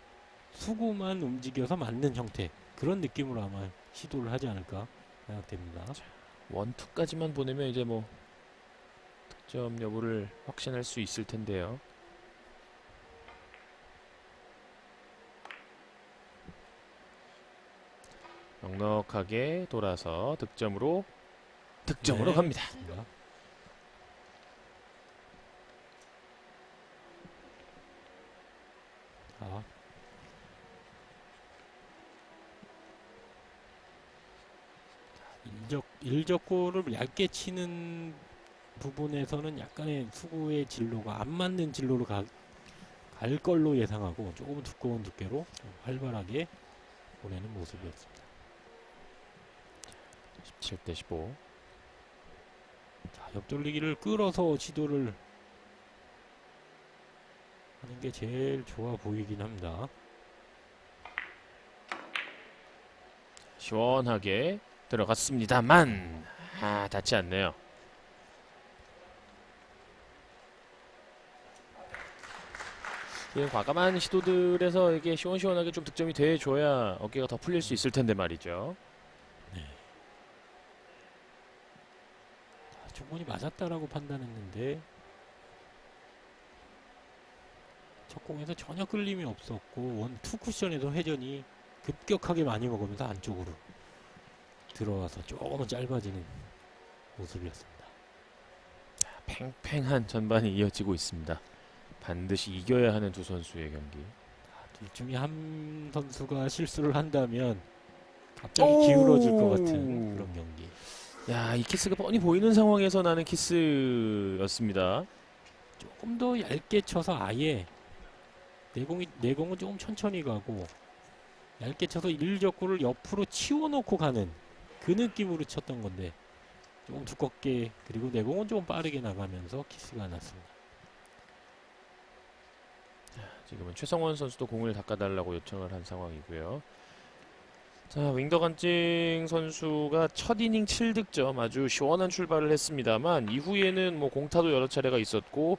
수구만 움직여서 맞는 형태, 그런 느낌으로 아마 시도를 하지 않을까 생각됩니다. 원투까지만 보내면 이제 뭐 득점 여부를 확신할 수 있을 텐데요. 넉넉하게 돌아서 득점으로 네, 갑니다. 좋습니다. 자, 일적골을 얇게 치는 부분에서는 약간의 수구의 진로가 안 맞는 진로로 갈 걸로 예상하고 조금 두꺼운 두께로 좀 활발하게 보내는 모습이었습니다. 17대 15. 자, 옆돌리기를 끌어서 시도를 하는 게 제일 좋아 보이긴 합니다. 시원하게 들어갔습니다만 닿지 않네요. 이 과감한 시도들에서 이게 시원시원하게 좀 득점이 돼줘야 어깨가 더 풀릴 수 있을 텐데 말이죠. 자, 충분히 맞았다라고 판단했는데 첫 공에서 전혀 끌림이 없었고 원투 쿠션에서 회전이 급격하게 많이 먹으면서 안쪽으로 들어와서 조금은 짧아지는 모습이었습니다. 팽팽한 전반이 이어지고 있습니다. 반드시 이겨야 하는 두 선수의 경기. 둘 중에 한 선수가 실수를 한다면 갑자기 기울어질 것 같은 그런 경기. 야, 이 키스가 뻔히 보이는 상황에서 나는 키스였습니다. 조금 더 얇게 쳐서 아예 내공은 조금 천천히 가고 얇게 쳐서 일적구를 옆으로 치워놓고 가는 그 느낌으로 쳤던 건데 조금 두껍게, 그리고 내공은 조금 빠르게 나가면서 키스가 났습니다. 지금은 최성원 선수도 공을 닦아달라고 요청을 한 상황이고요. 자, 윙더간징 선수가 첫 이닝 7득점 아주 시원한 출발을 했습니다만 이후에는 뭐 공타도 여러 차례가 있었고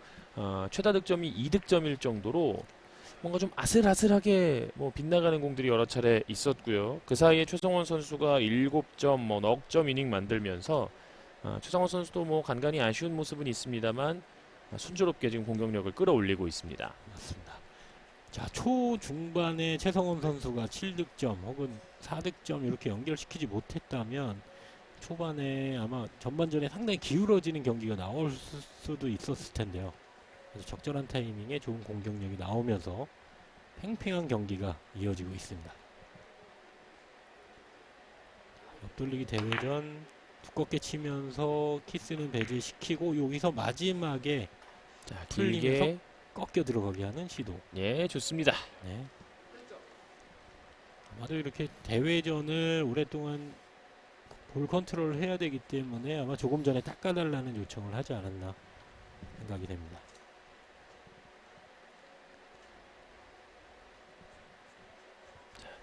최다 득점이 2득점일 정도로 뭔가 좀 아슬아슬하게 뭐 빗나가는 공들이 여러 차례 있었고요. 그 사이에 최성원 선수가 7점, 뭐 넉 점 이닝 만들면서 최성원 선수도 뭐 간간히 아쉬운 모습은 있습니다만 순조롭게 지금 공격력을 끌어올리고 있습니다. 맞습니다. 자, 초중반에 최성원 선수가 7득점 혹은 4득점 이렇게 연결시키지 못했다면 초반에 아마 전반전에 상당히 기울어지는 경기가 나올 수도 있었을 텐데요. 그래서 적절한 타이밍에 좋은 공격력이 나오면서 팽팽한 경기가 이어지고 있습니다. 옆돌리기 대회전 두껍게 치면서 키스는 배제시키고 여기서 마지막에 자, 풀리면서 길게 꺾여 들어가게 하는 시도. 예, 좋습니다. 네. 아마도 이렇게 대회전을 오랫동안 볼 컨트롤을 해야 되기 때문에 아마 조금 전에 닦아달라는 요청을 하지 않았나 생각이 됩니다.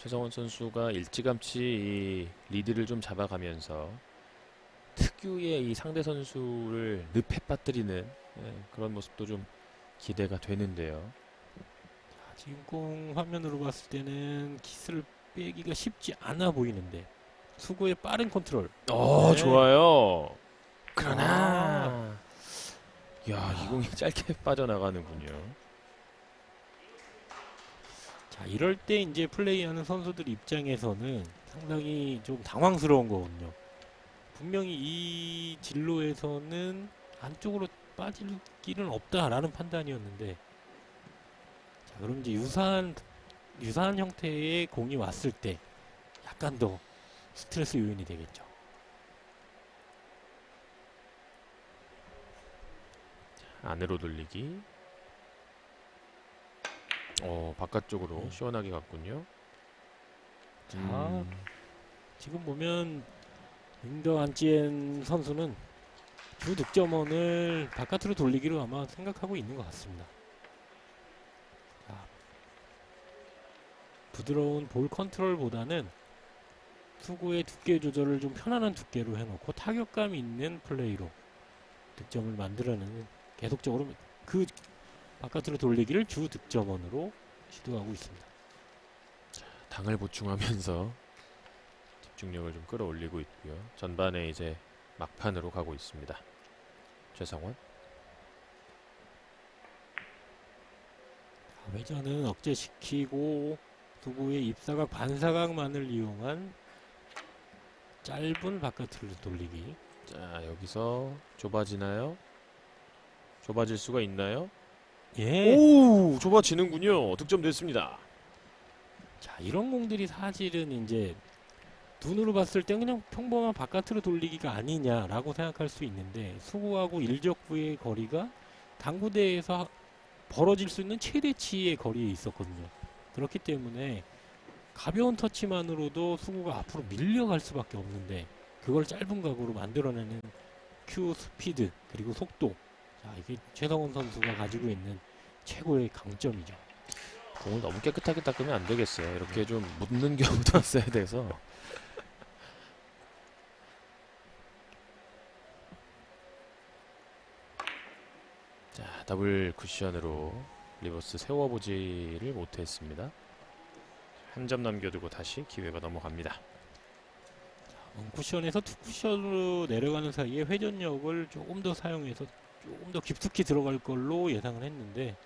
최성원 선수가 일찌감치 이 리드를 좀 잡아가면서 특유의 이 상대 선수를 늪에 빠뜨리는 그런 모습도 좀 기대가 되는데요. 지금 공 화면으로 봤을 때는 키스를 빼기가 쉽지 않아 보이는데 수구의 빠른 컨트롤. 네. 좋아요. 그러나 야, 이 공이 짧게 빠져나가는군요. 자, 이럴 때 이제 플레이하는 선수들 입장에서는 상당히 좀 당황스러운 거거든요. 분명히 이 진로에서는 안쪽으로 빠질 길은 없다라는 판단이었는데, 자, 그럼 이제 유사한 형태의 공이 왔을 때 약간 더 스트레스 요인이 되겠죠. 안으로 돌리기. 바깥쪽으로 시원하게 갔군요. 자, 지금 보면 윙더 안찌엔 선수는 주 득점원을 바깥으로 돌리기로 아마 생각하고 있는 것 같습니다. 자, 부드러운 볼 컨트롤보다는 투구의 두께 조절을 좀 편안한 두께로 해놓고 타격감 있는 플레이로 득점을 만들어내는, 계속적으로 그 바깥으로 돌리기를 주 득점원으로 시도하고 있습니다. 당을 보충하면서 집중력을 좀 끌어올리고 있고요. 전반에 이제 막판으로 가고 있습니다. 최성원. 회전은 억제시키고 투구의 입사각 반사각만을 이용한 짧은 바깥으로 돌리기. 자, 여기서 좁아지나요? 좁아질 수가 있나요? 예. 오, 좁아지는군요. 득점됐습니다. 자, 이런 공들이 사실은 이제 눈으로 봤을 때 그냥 평범한 바깥으로 돌리기가 아니냐라고 생각할 수 있는데, 수구하고 일적부의 거리가 당구대에서 벌어질 수 있는 최대치의 거리에 있었거든요. 그렇기 때문에 가벼운 터치만으로도 수구가 앞으로 밀려갈 수밖에 없는데, 그걸 짧은 각으로 만들어내는 큐 스피드 그리고 속도, 자, 이게 최성원 선수가 가지고 있는 최고의 강점이죠. 공을 너무 깨끗하게 닦으면 안 되겠어요. 이렇게 좀 묻는 경우도 있어야 돼서. 자, 더블 쿠션으로 리버스 세워보지를 못했습니다. 한 점 남겨두고 다시 기회가 넘어갑니다. 쿠션에서 투 쿠션으로 내려가는 사이에 회전력을 조금 더 사용해서 조금 더 깊숙이 들어갈 걸로 예상을 했는데,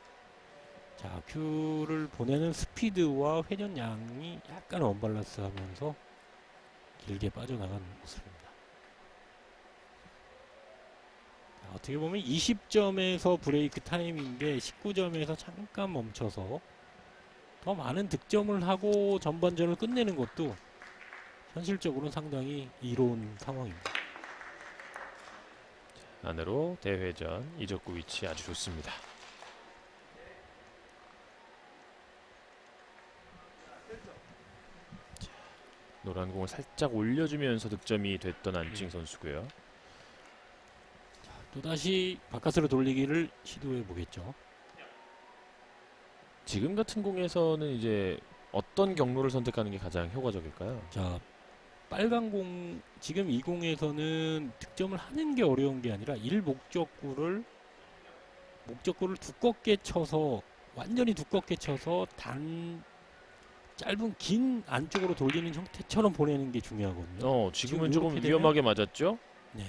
자, 큐를 보내는 스피드와 회전량이 약간 언밸런스 하면서 길게 빠져나간 모습입니다. 자, 어떻게 보면 20점에서 브레이크 타임인데 19점에서 잠깐 멈춰서 더 많은 득점을 하고 전반전을 끝내는 것도 현실적으로는 상당히 이로운 상황입니다. 안으로 대회전 이적구 위치 아주 좋습니다. 자, 노란 공을 살짝 올려주면서 득점이 됐던 안칭 선수고요. 또다시 바깥으로 돌리기를 시도해 보겠죠. 지금 같은 공에서는 이제 어떤 경로를 선택하는 게 가장 효과적일까요? 자, 빨간 공, 지금 이 공에서는 득점을 하는 게 어려운 게 아니라 목적구를 두껍게 쳐서, 완전히 두껍게 쳐서 짧은 긴 안쪽으로 돌리는 형태처럼 보내는 게 중요하거든요. 지금은 지금 조금 이렇게 위험하게 맞았죠? 네.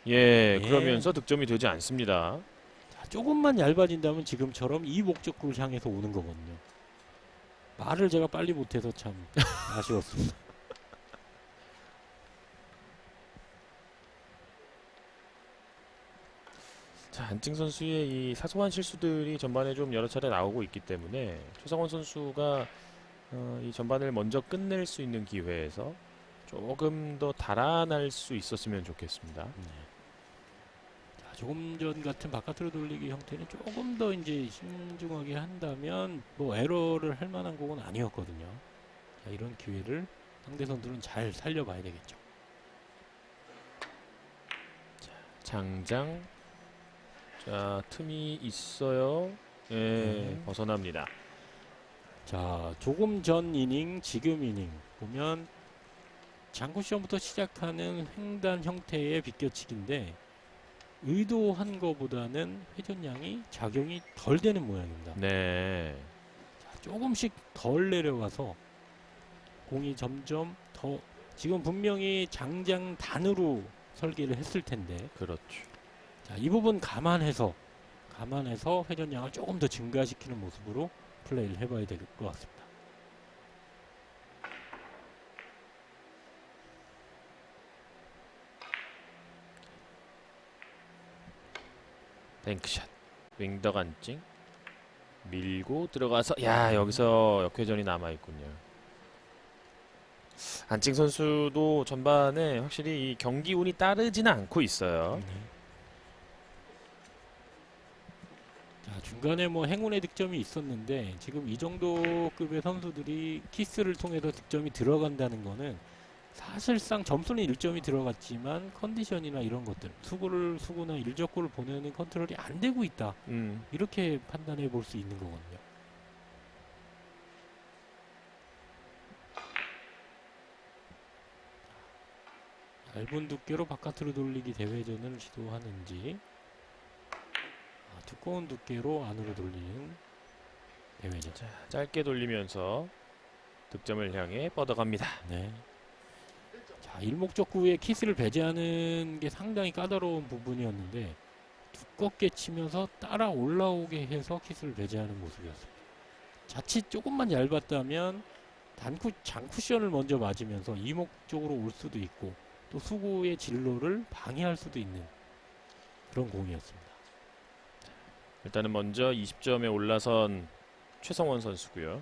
예, 예. 그러면서 득점이 되지 않습니다. 자, 조금만 얇아진다면 지금처럼 이 목적구를 향해서 오는 거거든요. 말을 제가 빨리 못해서 참 아쉬웠습니다. 자, 안칭 선수의 이 사소한 실수들이 전반에 좀 여러 차례 나오고 있기 때문에 최성원 선수가 이 전반을 먼저 끝낼 수 있는 기회에서 조금 더 달아날 수 있었으면 좋겠습니다. 네. 자, 조금 전 같은 바깥으로 돌리기 형태는 조금 더 이제 신중하게 한다면 뭐 에러를 할 만한 공은 아니었거든요. 자, 이런 기회를 상대 선수는 잘 살려봐야 되겠죠. 장장. 자, 틈이 있어요. 예, 네. 벗어납니다. 자, 조금 전 이닝, 지금 이닝 보면 장쿠션부터 시작하는 횡단 형태의 비껴치기인데 의도한 거보다는 회전량이 작용이 덜 되는 모양입니다. 네. 자, 조금씩 덜 내려가서 공이 점점 더 지금 분명히 장장단으로 설계를 했을 텐데 그렇죠. 자, 이 부분 감안해서 회전량을 조금 더 증가시키는 모습으로 플레이를 해봐야 될 것 같습니다. 뱅크샷. 윙더 간찡. 밀고 들어가서 야, 여기서 역회전이 남아 있군요. 안찡 선수도 전반에 확실히 이 경기 운이 따르지는 않고 있어요. 자, 중간에 뭐 행운의 득점이 있었는데 지금 이 정도 급의 선수들이 키스를 통해서 득점이 들어간다는 거는 사실상 점수는 1점이 들어갔지만 컨디션이나 이런 것들 수구나 일적구를 보내는 컨트롤이 안 되고 있다 이렇게 판단해 볼 수 있는 거거든요. 얇은 두께로 바깥으로 돌리기 대회전을 시도하는지 두꺼운 두께로 안으로 돌리는 대회전. 자, 짧게 돌리면서 득점을 향해 뻗어갑니다. 네. 자, 일목적구에 키스를 배제하는 게 상당히 까다로운 부분이었는데 두껍게 치면서 따라 올라오게 해서 키스를 배제하는 모습이었습니다. 자칫 조금만 얇았다면 장쿠션을 먼저 맞으면서 이목 쪽으로 올 수도 있고 또 수구의 진로를 방해할 수도 있는 그런 공이었습니다. 일단은 먼저 20점에 올라선 최성원 선수고요.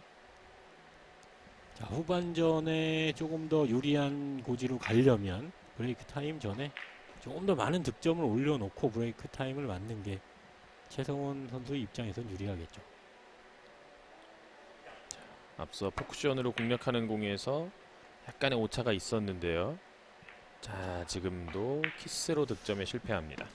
자, 후반전에 조금 더 유리한 고지로 가려면 브레이크 타임 전에 조금 더 많은 득점을 올려놓고 브레이크 타임을 맞는 게 최성원 선수 입장에선 유리하겠죠. 앞서 포크션으로 공략하는 공에서 약간의 오차가 있었는데요. 자, 지금도 키스로 득점에 실패합니다.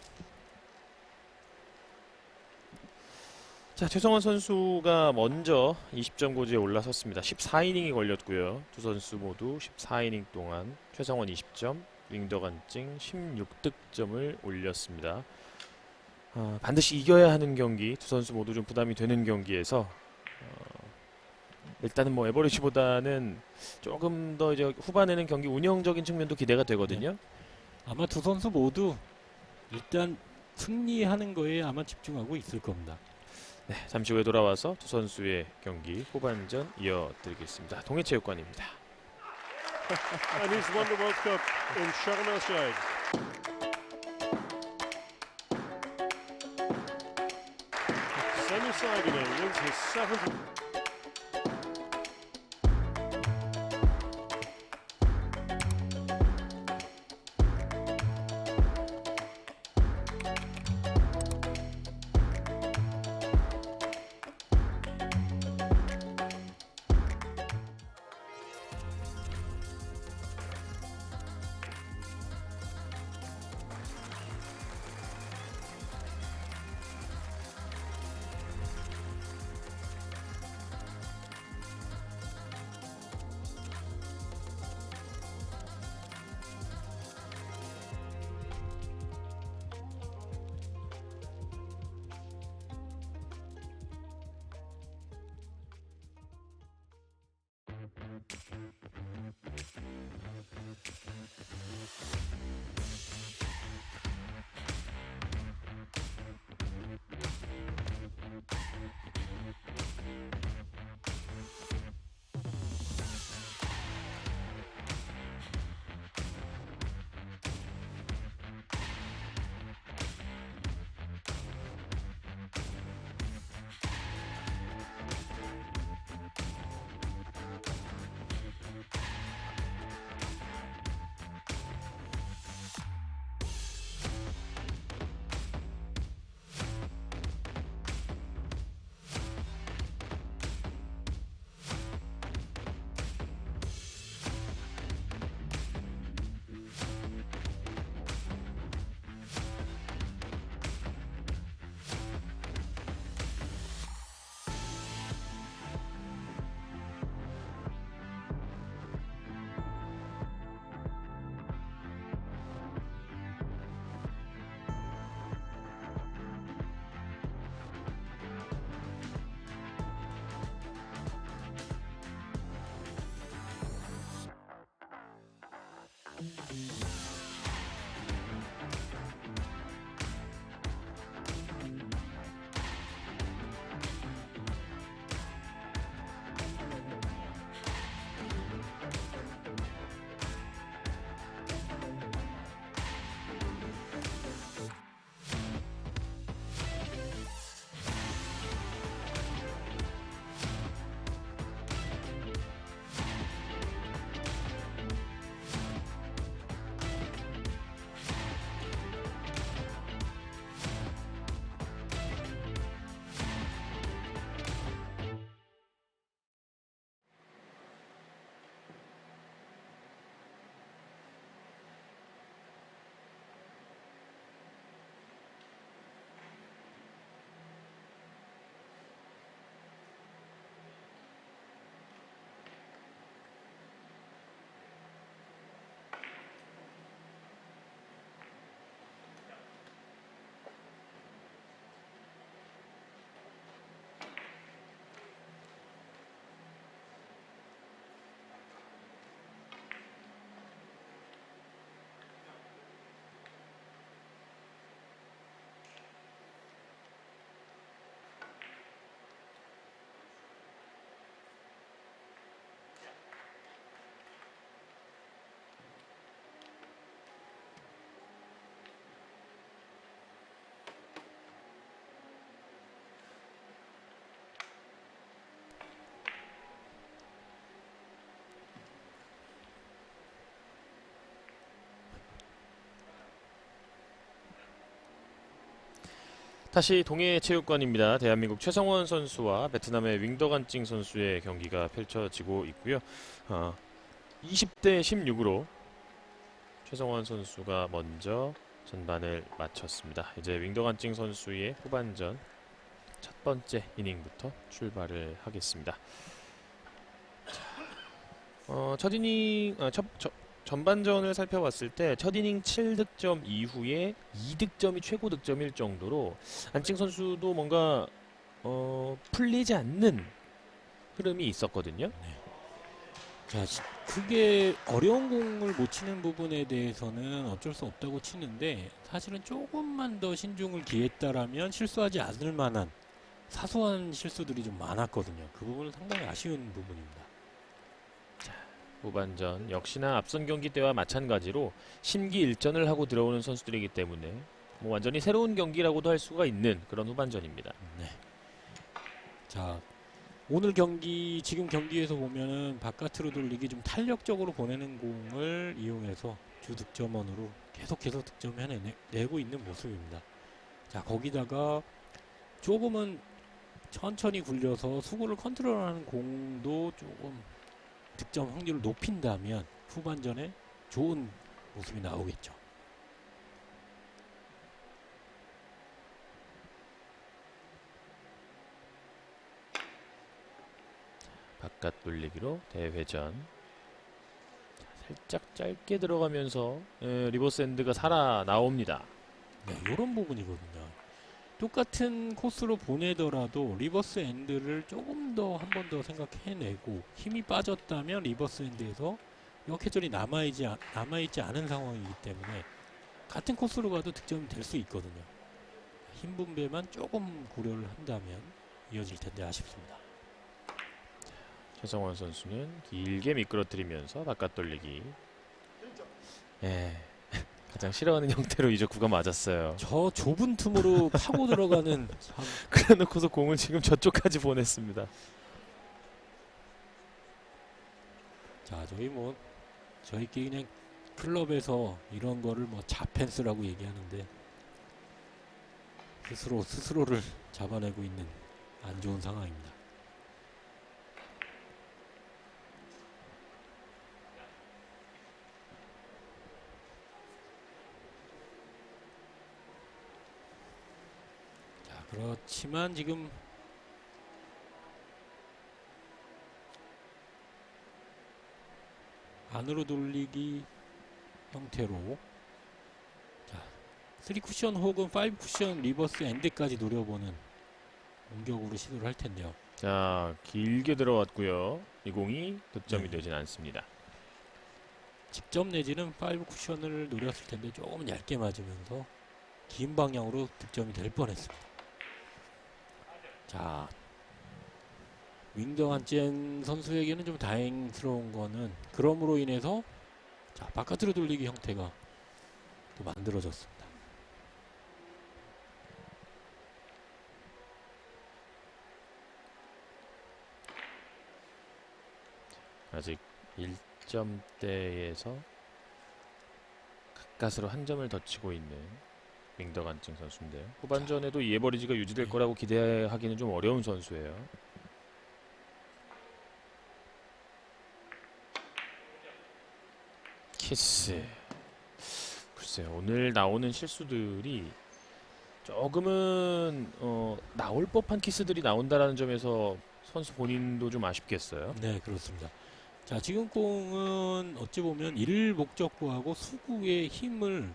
자, 최성원 선수가 먼저 20점 고지에 올라섰습니다. 14이닝이 걸렸고요. 두 선수 모두 14이닝 동안 최성원 20점, 윙더 간찡 16득점을 올렸습니다. 반드시 이겨야 하는 경기, 두 선수 모두 좀 부담이 되는 경기에서 일단은 뭐 에버리지보다는 조금 더 이제 후반에는 경기 운영적인 측면도 기대가 되거든요. 아마 두 선수 모두 일단 승리하는 거에 아마 집중하고 있을 겁니다. 네, 잠시 후에 돌아와서 두 선수의 경기 후반전 이어드리겠습니다. 동해체육관입니다. And he's won the World Cup in Sharm el-Sheikh. Semi Sagadin wins his seventh. 다시 동해체육관입니다. 대한민국 최성원 선수와 베트남의 윙더간찡 선수의 경기가 펼쳐지고 있고요. 20대 16으로 최성원 선수가 먼저 전반을 마쳤습니다. 이제 윙더간찡 선수의 후반전 첫 번째 이닝부터 출발을 하겠습니다. 첫 이닝 전반전을 살펴봤을 때 첫 이닝 7득점 이후에 2득점이 최고 득점일 정도로 안찡 선수도 뭔가 풀리지 않는 흐름이 있었거든요. 자, 크게 어려운 공을 못 치는 부분에 대해서는 어쩔 수 없다고 치는데 사실은 조금만 더 신중을 기했다라면 실수하지 않을 만한 사소한 실수들이 좀 많았거든요. 그 부분은 상당히 아쉬운 부분입니다. 후반전 역시나 앞선 경기 때와 마찬가지로 심기일전을 하고 들어오는 선수들이기 때문에 뭐 완전히 새로운 경기라고도 할 수가 있는 그런 후반전입니다. 네. 자, 오늘 경기 지금 경기에서 보면은 바깥으로 돌리기 좀 탄력적으로 보내는 공을 이용해서 주 득점원으로 계속해서 득점해내고 있는 모습입니다. 자, 거기다가 조금은 천천히 굴려서 수구를 컨트롤하는 공도 조금 득점 확률을 높인다면 후반전에 좋은 모습이 나오겠죠. 바깥 돌리기로 대회전. 살짝 짧게 들어가면서 리버스 핸드가 살아 나옵니다. 네, 이런 부분이거든요. 똑같은 코스로 보내더라도 리버스 엔드를 조금 더 한 번 더 생각해내고 힘이 빠졌다면 리버스 엔드에서 역회전이 남아있지 않은 상황이기 때문에 같은 코스로 가도 득점이 될 수 있거든요. 힘 분배만 조금 고려를 한다면 이어질 텐데 아쉽습니다. 최성원 선수는 길게 미끄러뜨리면서 바깥 돌리기. 가장 싫어하는 형태로 이적구가 맞았어요. 저 좁은 틈으로 파고 들어가는 그래놓고서 공을 지금 저쪽까지 보냈습니다. 자, 저희끼리 그냥 클럽에서 이런 거를 뭐 자펜스라고 얘기하는데 스스로를 잡아내고 있는 안 좋은 상황입니다. 자, 그렇지만 지금 안으로 돌리기 형태로 자, 3쿠션 혹은 5쿠션 리버스 엔드까지 노려보는 공격으로 시도를 할 텐데요. 자, 길게 들어왔고요. 이 공이 득점이 네. 되진 않습니다. 직접 내지는 5쿠션을 노렸을 텐데 조금 얇게 맞으면서 긴 방향으로 득점이 될 뻔했습니다. 자, 윙더간찡 선수에게는 좀 다행스러운 거는 그럼으로 인해서 자, 바깥으로 돌리기 형태가 또 만들어졌습니다. 아직 1점대에서 가까스로 한 점을 더 치고 있는 윙더간찡 선수인데요. 후반전에도 이 에버리지가 유지될 네. 거라고 기대하기는 좀 어려운 선수예요. 키스. 글쎄요, 오늘 나오는 실수들이 조금은 나올 법한 키스들이 나온다라는 점에서 선수 본인도 좀 아쉽겠어요. 네, 그렇습니다. 자, 지금 공은 어찌 보면 1목적구하고 수구의 힘을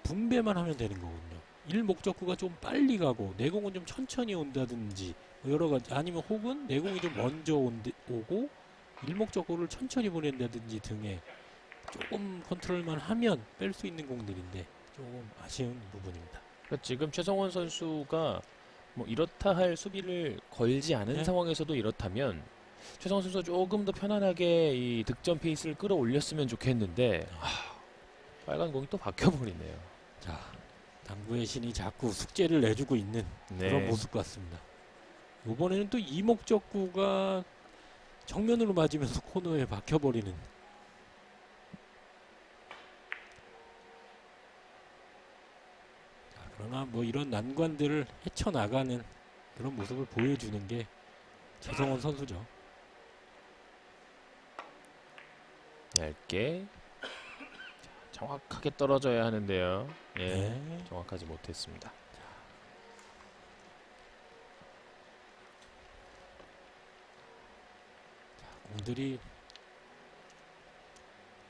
분배만 하면 되는 거거든요. 1목적구가 좀 빨리 가고 내공은 좀 천천히 온다든지 뭐 여러 가지 아니면 혹은 내공이 좀 먼저 오고 1목적구를 천천히 보낸다든지 등의 조금 컨트롤만 하면 뺄 수 있는 공들인데 조금 아쉬운 부분입니다. 그러니까 지금 최성원 선수가 뭐 이렇다 할 수비를 걸지 않은 네. 상황에서도 이렇다면 최성원 선수가 조금 더 편안하게 이 득점 페이스를 끌어올렸으면 좋겠는데 빨간 공이 또 바뀌어버리네요. 자, 당구의 신이 자꾸 숙제를 내주고 있는 그런 모습 같습니다. 이번에는 또 이목적구가 정면으로 맞으면서 코너에 박혀버리는. 자, 그러나 뭐 이런 난관들을 헤쳐나가는 그런 모습을 보여주는 게 최성원 선수죠. 얇게 정확하게 떨어져야 하는데요. 예, 네. 정확하지 못했습니다. 공들이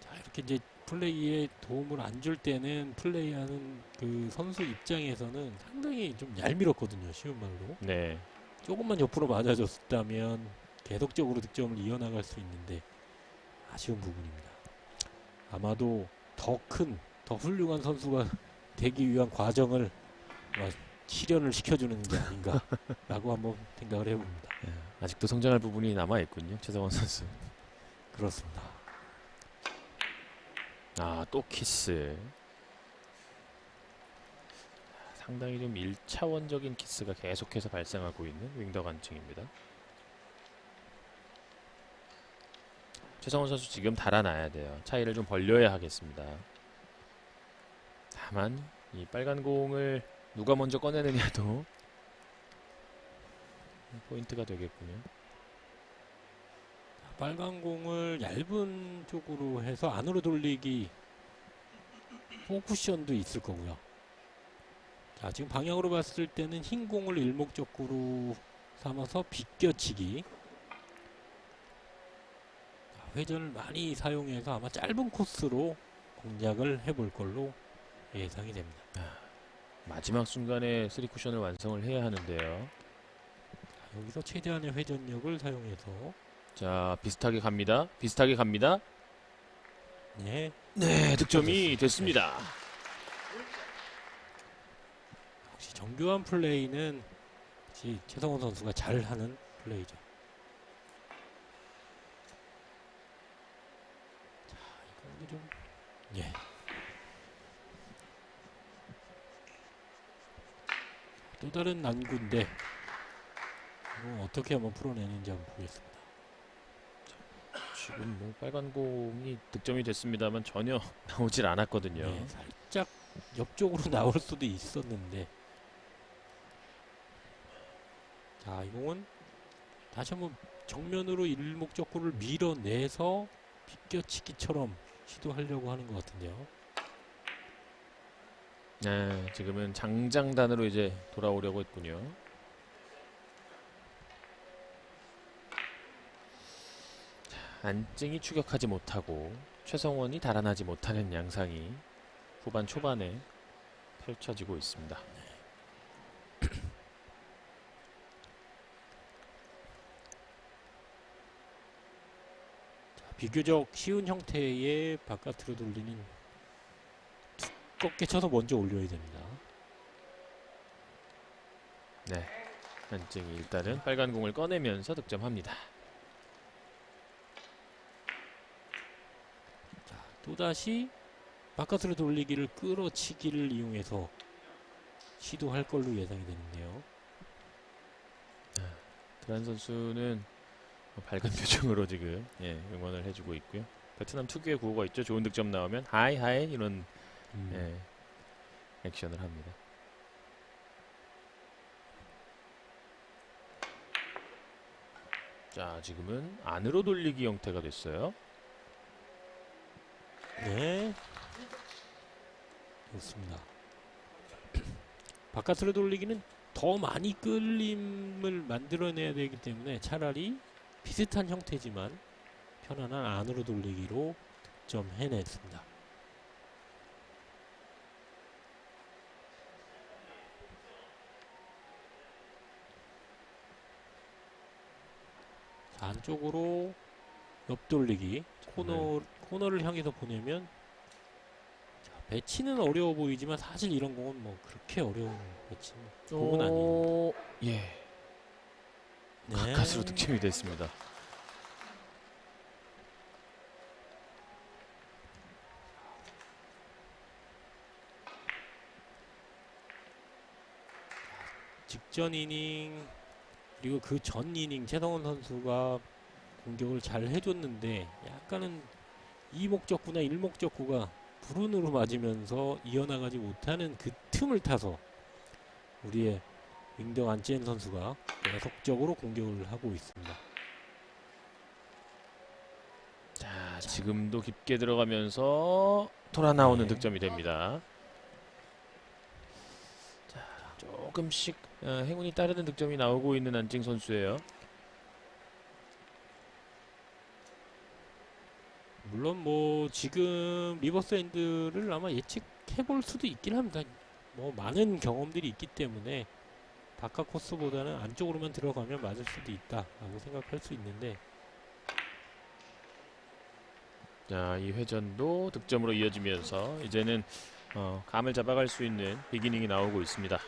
자, 이렇게 이제 플레이에 도움을 안 줄 때는 플레이하는 그 선수 입장에서는 상당히 좀 얄미웠거든요. 쉬운 말로. 네, 조금만 옆으로 맞아줬다면 계속적으로 득점을 이어나갈 수 있는데 아쉬운 부분입니다. 아마도 더 큰, 더 훌륭한 선수가 되기 위한 과정을 실현을 시켜주는 게 아닌가라고 한번 생각을 해봅니다. 아직도 성장할 부분이 남아 있군요. 최성원 선수. 그렇습니다. 아, 또 키스. 상당히 좀 1차원적인 키스가 계속해서 발생하고 있는 윙더 간증입니다. 최성원 선수 지금 달아나야 돼요. 차이를 좀 벌려야 하겠습니다. 다만 이 빨간 공을 누가 먼저 꺼내느냐도 포인트가 되겠군요. 빨간 공을 얇은 쪽으로 해서 안으로 돌리기 포쿠션도 있을 거고요. 자, 지금 방향으로 봤을 때는 흰 공을 일목적구로 삼아서 비껴치기. 자, 회전을 많이 사용해서 아마 짧은 코스로 공략을 해볼 걸로 예상이 됩니다. 마지막 순간에 3쿠션을 완성을 해야 하는데요. 자, 여기서 최대한의 회전력을 사용해서 자, 비슷하게 갑니다. 비슷하게 갑니다. 네, 네, 득점이 됐습니다. 역시 정교한 플레이는 역시 최성원 선수가 잘하는 플레이죠. 자, 이건 좀 예. 또 다른 난구인데 이거 어떻게 한번 풀어내는지 한번 보겠습니다. 지금 뭐 빨간 공이 득점이 됐습니다만 전혀 나오질 않았거든요. 네, 살짝 옆쪽으로 나올 수도 있었는데 자, 이 공은 다시 한번 정면으로 일목적구를 밀어내서 비껴치기처럼 시도하려고 하는 것 같은데요. 네, 지금은 장장단으로 이제 돌아오려고 했군요. 자, 안증이 추격하지 못하고 최성원이 달아나지 못하는 양상이 후반 초반에 펼쳐지고 있습니다. 자, 비교적 쉬운 형태의 바깥으로 돌리는 두껍게 쳐서 먼저 올려야 됩니다. 네, 안증이 일단은 빨간 공을 꺼내면서 득점합니다. 자, 또다시 바깥으로 돌리기를 끌어치기를 이용해서 시도할 걸로 예상이 되는데요. 드란 선수는 밝은 표정으로 지금 응원을 해주고 있고요. 베트남 특유의 구호가 있죠. 좋은 득점 나오면 하이 하이 이런 액션을 합니다. 자, 지금은 안으로 돌리기 형태가 됐어요. 네, 좋습니다. 바깥으로 돌리기는 더 많이 끌림을 만들어내야 되기 때문에 차라리 비슷한 형태지만 편안한 안으로 돌리기로 득점 해냈습니다. 자, 안쪽으로 옆 돌리기 코너를 향해서 보내면 자, 배치는 어려워 보이지만 사실 이런 공은 뭐 그렇게 어려운 배치는 공은 아니에요. 오, 예, 네. 가까스로 득점이 됐습니다. 직전 이닝 그리고 그 전 이닝 최성원 선수가 공격을 잘 해줬는데 약간은 이목적구나 일목적구가 불운으로 맞으면서 이어나가지 못하는 그 틈을 타서 우리의 윙더 안치엔 선수가 계속적으로 공격을 하고 있습니다. 자, 지금도 깊게 들어가면서 돌아 나오는 네. 득점이 됩니다. 자, 조금씩 행운이 따르는 득점이 나오고 있는 안징 선수예요. 물론 뭐 지금 리버스엔드를 아마 예측해 볼 수도 있긴 합니다. 뭐 많은 경험들이 있기 때문에 바깥 코스보다는 안쪽으로만 들어가면 맞을 수도 있다라고 생각할 수 있는데, 자, 이 회전도 득점으로 이어지면서 이제는 감을 잡아갈 수 있는 비기닝이 나오고 있습니다.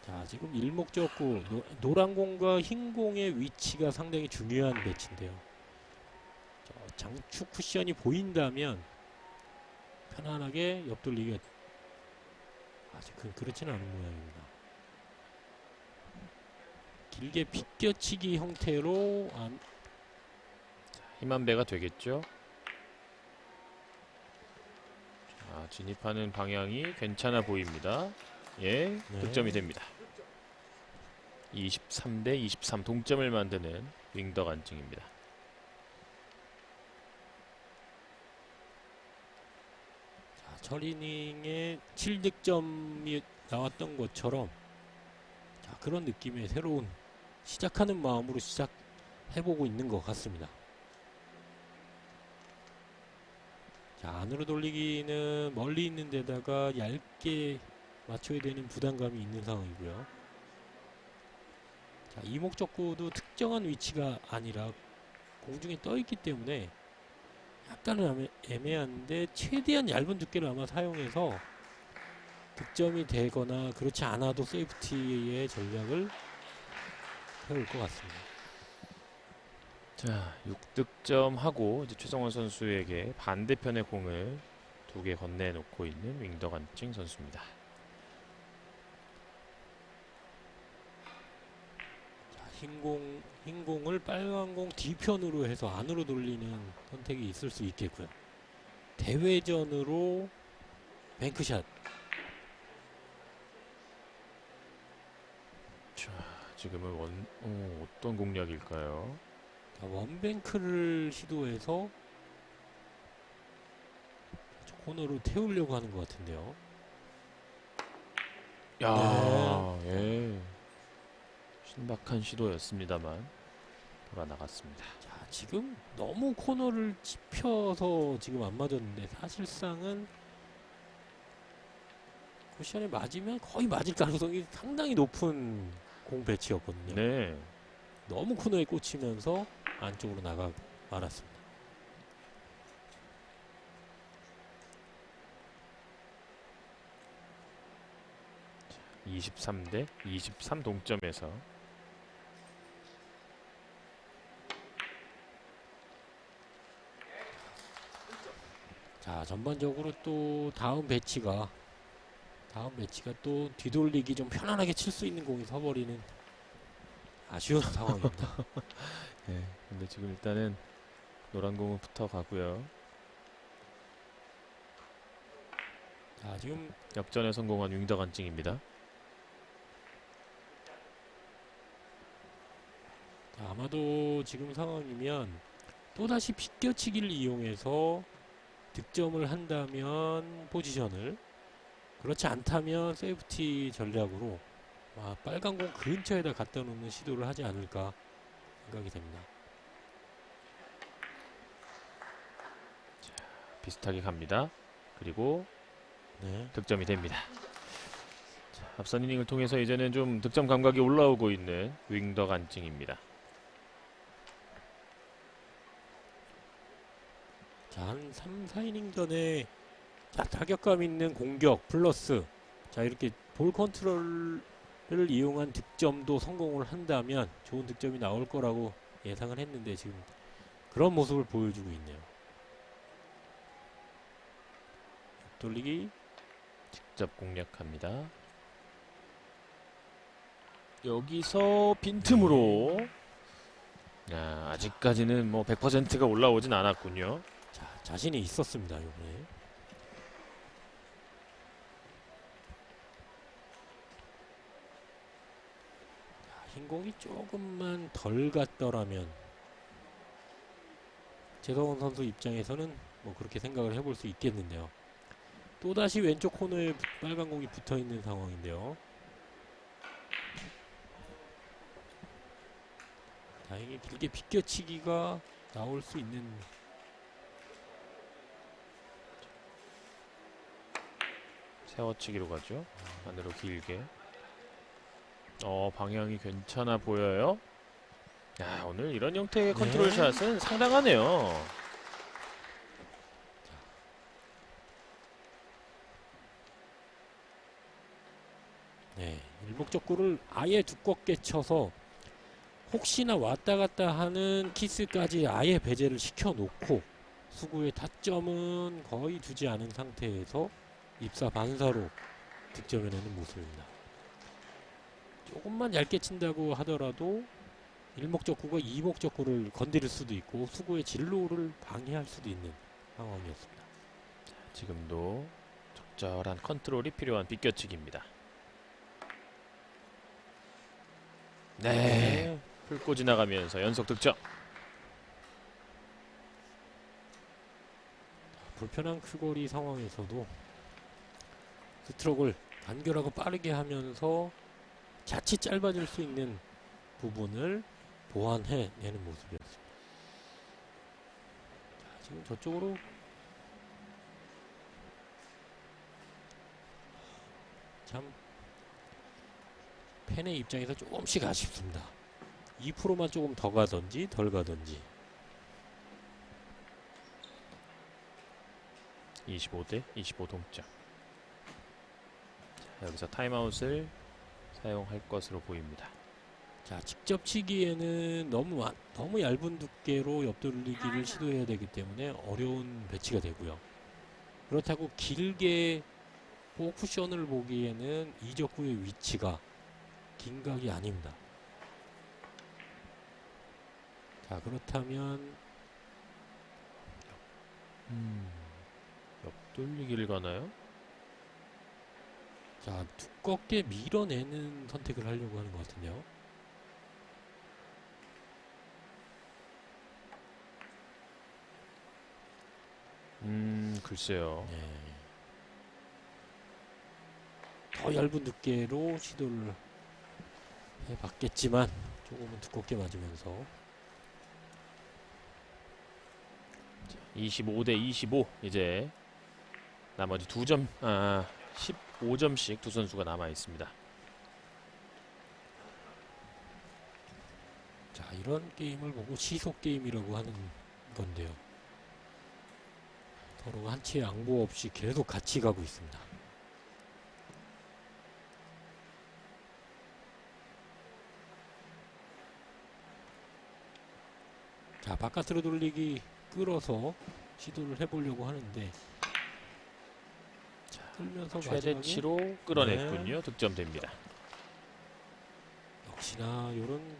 자, 지금 일목적구 노란 공과 흰 공의 위치가 상당히 중요한 배치인데요. 장축 쿠션이 보인다면 편안하게 옆돌리기가 아직 그렇지는 않은 모양입니다. 길게 비껴치기 형태로 힘한 배가 되겠죠. 자, 진입하는 방향이 괜찮아 보입니다. 예, 네. 득점이 됩니다. 23대 23 동점을 만드는 윙더 간증입니다. 첫 이닝에 7득점이 나왔던 것처럼, 자, 그런 느낌의 새로운 시작하는 마음으로 시작해보고 있는 것 같습니다. 자, 안으로 돌리기는 멀리 있는 데다가 얇게 맞춰야 되는 부담감이 있는 상황이고요. 자, 이목적구도 특정한 위치가 아니라 공중에 떠 있기 때문에 약간은 애매한데, 최대한 얇은 두께를 아마 사용해서 득점이 되거나 그렇지 않아도 세이프티의 전략을 해올 것 같습니다. 자, 6득점하고 이제 최성원 선수에게 반대편의 공을 2개 건네놓고 있는 윙더 간증 선수입니다. 흰 공을 빨간 공 뒤편으로 해서 안으로 돌리는 선택이 있을 수 있겠고요. 대회전으로 뱅크샷. 자, 지금은 어떤 공략일까요? 자, 원뱅크를 시도해서 코너로 태우려고 하는 것 같은데요. 야, 예. 신박한 시도였습니다만 돌아 나갔습니다. 자, 지금 너무 코너를 짚혀서 지금 안 맞았는데, 사실상은 쿠션에 맞으면 거의 맞을 가능성이 상당히 높은 공 배치였거든요. 네. 너무 코너에 꽂히면서 안쪽으로 나가 말았습니다. 23대 23 동점에서 자, 전반적으로 또 다음 배치가 또 뒤돌리기 좀 편안하게 칠 수 있는 공이 서버리는 아쉬운 상황입니다. 네. 근데 지금 일단은 노란 공은 붙어 가고요. 자, 지금 역전에 성공한 윙더 간증입니다. 자, 아마도 지금 상황이면 또다시 비껴치기를 이용해서 득점을 한다면 포지션을, 그렇지 않다면 세이프티 전략으로 빨간 공 근처에다 갖다 놓는 시도를 하지 않을까 생각이 됩니다. 비슷하게 갑니다. 그리고 네. 득점이 됩니다. 자, 앞선 이닝을 통해서 이제는 좀 득점 감각이 올라오고 있는 윙더 간증입니다. 자, 한 3, 4이닝 전에 자, 타격감 있는 공격 플러스, 자, 이렇게 볼 컨트롤을 이용한 득점도 성공을 한다면 좋은 득점이 나올 거라고 예상을 했는데, 지금 그런 모습을 보여주고 있네요. 돌리기. 직접 공략합니다. 여기서 빈틈으로 아직까지는 뭐 100%가 올라오진 않았군요. 자, 자신이 있었습니다, 이번에. 흰 공이 조금만 덜 갔더라면 최성원 선수 입장에서는 뭐 그렇게 생각을 해볼 수 있겠는데요. 또다시 왼쪽 코너에 빨간 공이 붙어 있는 상황인데요. 다행히 길게 비껴치기가 나올 수 있는. 세워치기로 가죠. 안으로 길게. 방향이 괜찮아 보여요. 야, 오늘 이런 형태의 컨트롤 샷은 상당하네요. 네, 일목적구를 아예 두껍게 쳐서 혹시나 왔다 갔다 하는 키스까지 아예 배제를 시켜놓고 수구의 타점은 거의 두지 않은 상태에서 입사 반사로 득점해내는 모습입니다. 조금만 얇게 친다고 하더라도 일목적구가 이목적구를 건드릴 수도 있고 수구의 진로를 방해할 수도 있는 상황이었습니다. 지금도 적절한 컨트롤이 필요한 비껴치기입니다. 네, 훑고 지나가면서 연속 득점. 불편한 크거리 상황에서도 스트로크를 간결하고 빠르게 하면서 자칫 짧아질 수 있는 부분을 보완해내는 모습이었습니다. 자, 지금 저쪽으로 참 팬의 입장에서 조금씩 아쉽습니다. 2%만 조금 더 가든지 덜 가든지. 25대 25 동점. 자, 여기서 타임아웃을 사용할 것으로 보입니다. 자, 직접 치기에는 너무 얇은 두께로 옆돌리기를 시도해야 되기 때문에 어려운 배치가 되고요. 그렇다고 길게 쿠션을 보기에는 이적구의 위치가 긴각이 아닙니다. 자, 그렇다면 옆돌리기를 가나요? 자, 두껍게 밀어내는 선택을 하려고 하는 것 같은데요. 글쎄요. 네. 더 얇은 두께로 시도를 해봤겠지만 조금은 두껍게 맞으면서 25대 25. 이제 나머지 15점씩 두 선수가 남아 있습니다. 자, 이런 게임을 보고 시속 게임이라고 하는 건데요. 서로가 한치의 양보 없이 계속 같이 가고 있습니다. 자, 바깥으로 돌리기 끌어서 시도를 해보려고 하는데 끌면서 최대치로 끌어냈군요. 득점됩니다. 역시나 이런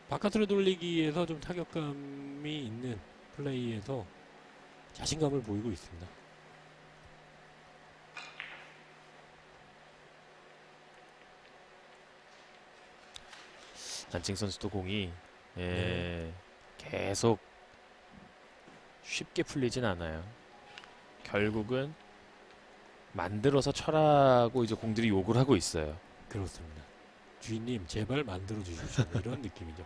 바깥으로 돌리기에서 좀 타격감이 있는 플레이에서 자신감을 보이고 있습니다. 난칭 선수도 공이 계속 쉽게 풀리진 않아요. 결국은 만들어서 쳐라고 이제 공들이 욕을 하고 있어요. 그렇습니다. 주인님 제발 만들어 주십시오. 이런 느낌이죠.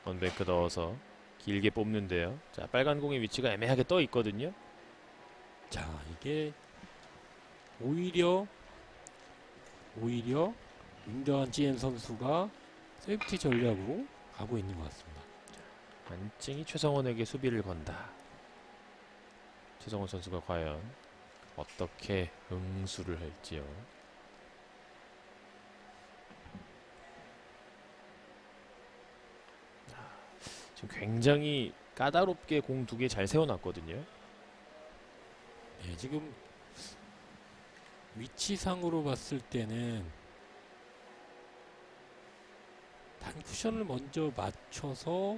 원뱅크 넣어서 길게 뽑는데요. 자, 빨간 공의 위치가 애매하게 떠 있거든요. 자, 이게 오히려 윙더한 GN 선수가 세이프티 전략으로 가고 있는 것 같습니다. 안칭이 최성원에게 수비를 건다. 최성원 선수가 과연 어떻게 응수를 할지요. 지금 굉장히 까다롭게 공 두 개 잘 세워놨거든요. 네, 지금 위치상으로 봤을 때는 단 쿠션을 먼저 맞춰서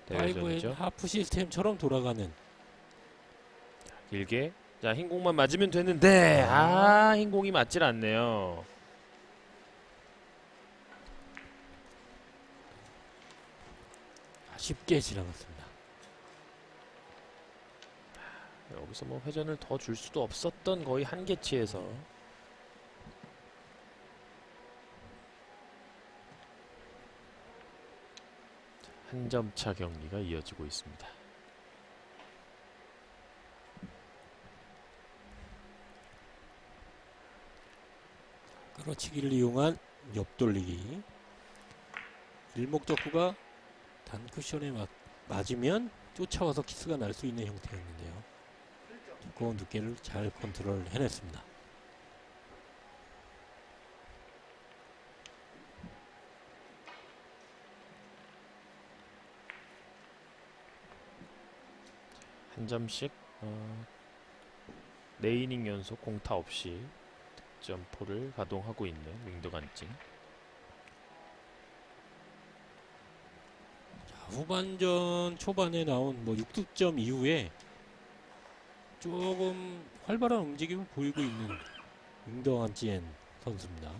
대회전이죠. 5앤 하프 시스템처럼 돌아가는. 길게. 자, 흰 공만 맞으면 되는데 흰 공이 맞질 않네요. 쉽게 지나갔습니다. 여기서 뭐 회전을 더 줄 수도 없었던 거의 한계치에서 한 점 차 경기가 이어지고 있습니다. 끌어치기를 이용한 옆돌리기. 일목적구가 단 쿠션에 맞으면 쫓아와서 키스가 날 수 있는 형태였는데요. 두꺼운 두께를 잘 컨트롤 해냈습니다. 한 점씩 4이닝 연속 공타 없이 득점포를 가동하고 있는 윙드간진. 후반전 초반에 나온 6득점 이후에 조금 활발한 움직임을 보이고 있는 윙더한지엔 선수입니다.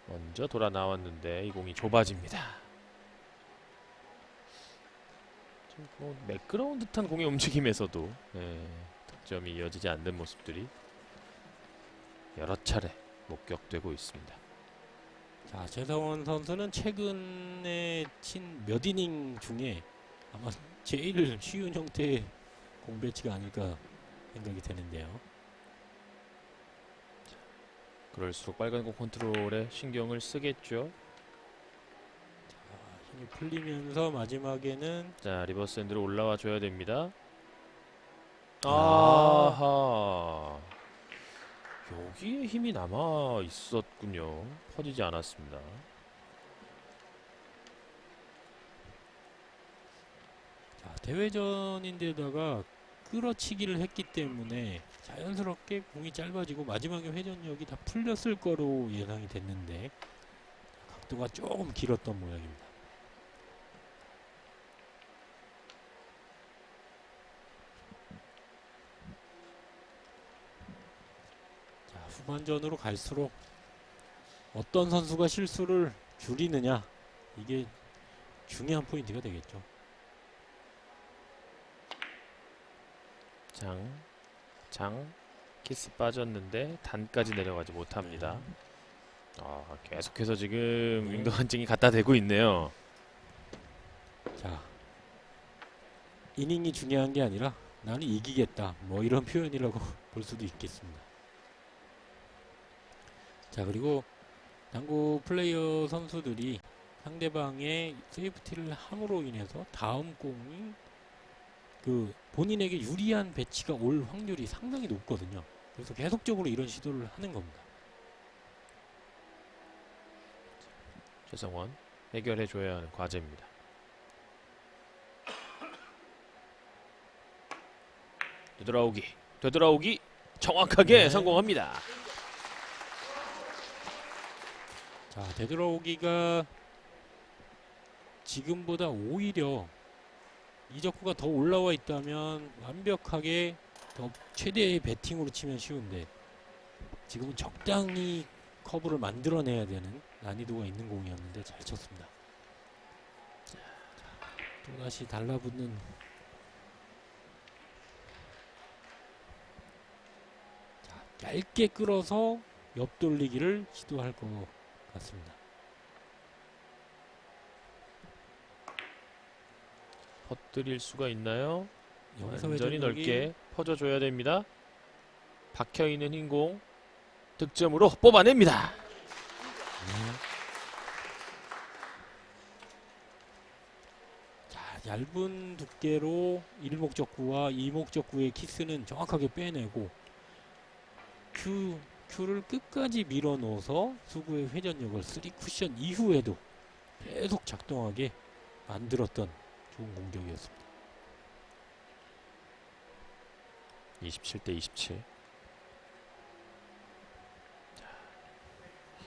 먼저 돌아 나왔는데 이 공이 좁아집니다. 좀 매끄러운 듯한 공의 움직임에서도 득점이 이어지지 않는 모습들이 여러 차례 목격되고 있습니다. 자, 최성원 선수는 최근에 친 몇 이닝 중에 아마 제일 쉬운 형태의 공배치가 아닐까 생각이 되는데요. 그럴수록 빨간 공 컨트롤에 신경을 쓰겠죠. 힘이 풀리면서 마지막에는 자, 리버스 핸드로 올라와 줘야 됩니다. 아. 아하. 여기에 힘이 남아 있었군요. 퍼지지 않았습니다. 자, 대회전인데다가 끌어치기를 했기 때문에 자연스럽게 공이 짧아지고 마지막에 회전력이 다 풀렸을 거로 예상이 됐는데 각도가 조금 길었던 모양입니다. 자, 후반전으로 갈수록 어떤 선수가 실수를 줄이느냐, 이게 중요한 포인트가 되겠죠. 장 키스 빠졌는데 단까지 내려가지 못합니다. 계속해서 지금 윙도 한증이 갖다 대고 있네요. 자, 이닝이 중요한 게 아니라 나는 이기겠다, 뭐 이런 표현이라고 볼 수도 있겠습니다. 자, 그리고 당구 플레이어 선수들이 상대방의 세이프티를 함으로 인해서 다음 공이 본인에게 유리한 배치가 올 확률이 상당히 높거든요. 그래서 계속적으로 이런 시도를 하는 겁니다. 최성원 해결해 줘야 하는 과제입니다. 되돌아오기 정확하게 성공합니다. 자, 되돌아오기가 지금보다 오히려 이적구가 더 올라와 있다면 완벽하게 더 최대의 배팅으로 치면 쉬운데 지금은 적당히 커브를 만들어내야 되는 난이도가 있는 공이었는데 잘 쳤습니다. 자, 또다시 달라붙는 얇게 끌어서 옆돌리기를 시도할 것 같습니다. 퍼뜨릴 수가 있나요? 여기서 완전히 회전력이 넓게 퍼져줘야 됩니다. 박혀있는 흰공 득점으로 뽑아냅니다. 자, 얇은 두께로 1목적구와 2목적구의 키스는 정확하게 빼내고 큐를 끝까지 밀어넣어서 수구의 회전력을 3쿠션 이후에도 계속 작동하게 만들었던 좋은 공격이었습니다. 27대 27.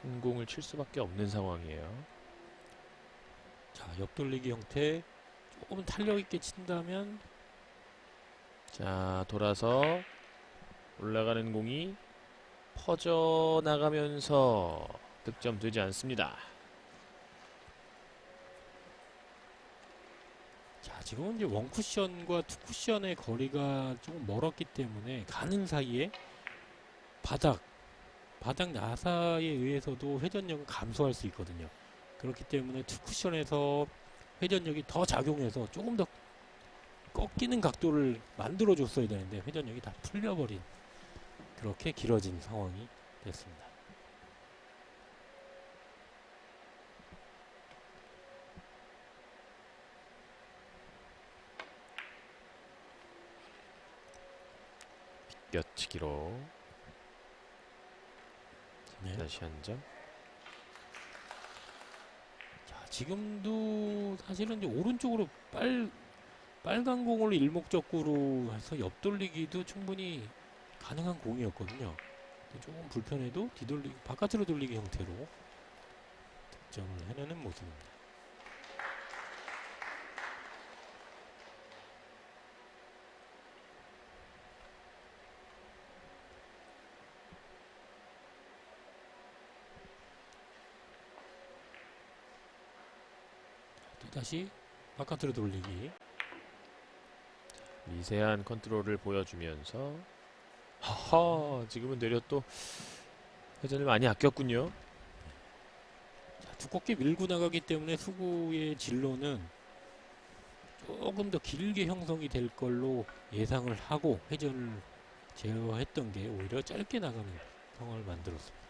흰 공을 칠 수밖에 없는 상황이에요. 자, 옆돌리기 형태 조금 탄력 있게 친다면 자, 돌아서 올라가는 공이 퍼져나가면서 득점되지 않습니다. 자, 지금은 이제 원 쿠션과 투 쿠션의 거리가 조금 멀었기 때문에 가는 사이에 바닥 나사에 의해서도 회전력을 감소할 수 있거든요. 그렇기 때문에 투 쿠션에서 회전력이 더 작용해서 조금 더 꺾이는 각도를 만들어 줬어야 되는데 회전력이 다 풀려버린 그렇게 길어진 상황이 됐습니다. 뼈치기로 네. 다시 한 점. 자, 지금도 사실은 이제 오른쪽으로 빨간 공을 일목적구로 해서 옆돌리기도 충분히 가능한 공이었거든요. 근데 조금 불편해도 뒤돌리기, 바깥으로 돌리기 형태로 득점을 해내는 모습입니다. 또다시 바깥으로 돌리기. 미세한 컨트롤을 보여주면서 하하, 지금은 내려 또 회전을 많이 아꼈군요. 자, 두껍게 밀고 나가기 때문에 수구의 진로는 조금 더 길게 형성이 될 걸로 예상을 하고 회전을 제어했던 게 오히려 짧게 나가는 상황을 만들었습니다.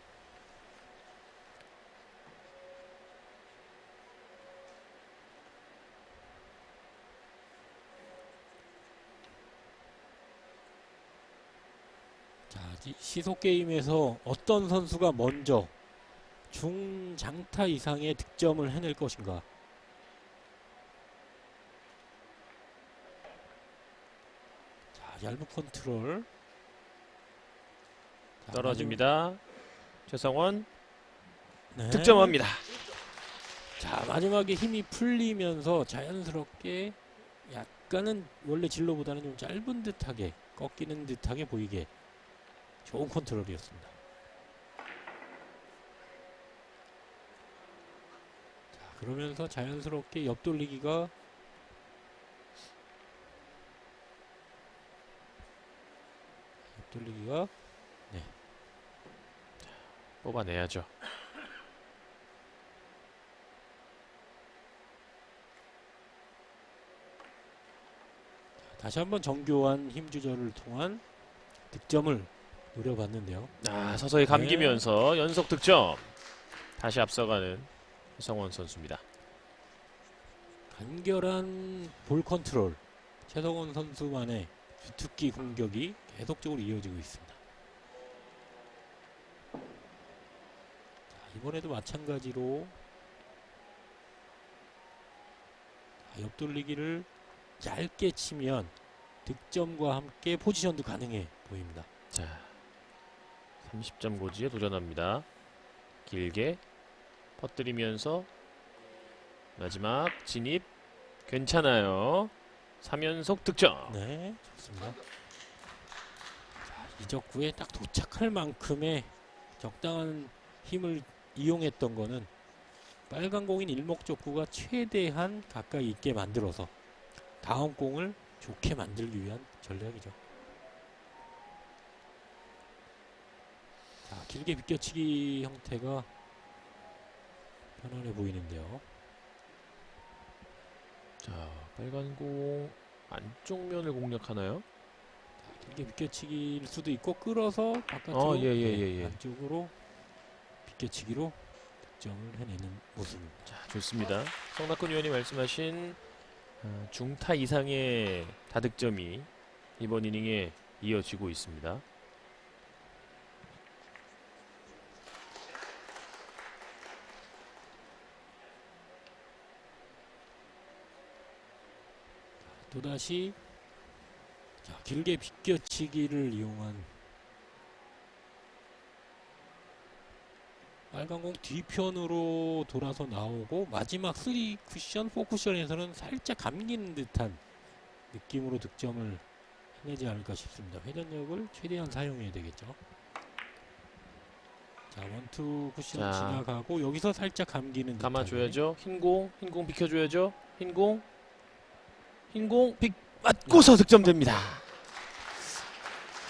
자, 시속 게임에서 어떤 선수가 먼저 중장타 이상의 득점을 해낼 것인가. 자, 얇은 컨트롤. 자, 떨어집니다. 최성원 네. 득점합니다. 자, 마지막에 힘이 풀리면서 자연스럽게 약간은 원래 진로보다는 좀 짧은 듯하게 꺾이는 듯하게 보이게 좋은 컨트롤이었습니다. 자, 그러면서 자연스럽게 옆돌리기가 뽑아내야죠. 다시 한번 정교한 힘 조절을 통한 득점을 노려봤는데요. 아, 서서히 감기면서 연속 득점. 다시 앞서가는 최성원 선수입니다. 간결한 볼 컨트롤, 최성원 선수만의 주특기 공격이 계속적으로 이어지고 있습니다. 자, 이번에도 마찬가지로 옆돌리기를 얇게 치면 득점과 함께 포지션도 가능해 보입니다. 자, 30점 고지에 도전합니다. 길게 퍼뜨리면서 마지막 진입 괜찮아요. 3연속 득점. 네, 좋습니다. 자, 이적구에 딱 도착할 만큼의 적당한 힘을 이용했던 거는 빨간 공인 일목적구가 최대한 가까이 있게 만들어서 다음 공을 좋게 만들기 위한 전략이죠. 자, 길게 비껴치기 형태가 편안해 보이는데요. 자, 빨간 공 안쪽 면을 공략하나요? 자, 길게 비껴치기일 수도 있고 끌어서 바깥으로 예. 안쪽으로 비껴치기로 득점을 해내는 모습입니다. 자, 좋습니다. 성낙근 위원이 말씀하신 중타 이상의 다득점이 이번 이닝에 이어지고 있습니다. 또다시 자, 길게 비껴치기를 이용한 빨간 공 뒤편으로 돌아서 나오고 마지막 3쿠션, 4쿠션에서는 살짝 감기는 듯한 느낌으로 득점을 해내지 않을까 싶습니다. 회전력을 최대한 사용해야 되겠죠. 자, 1, 2 쿠션 자. 지나가고 여기서 살짝 감기는 듯한 감아줘야죠. 흰공 비켜줘야죠. 흰공 맞고서 득점됩니다.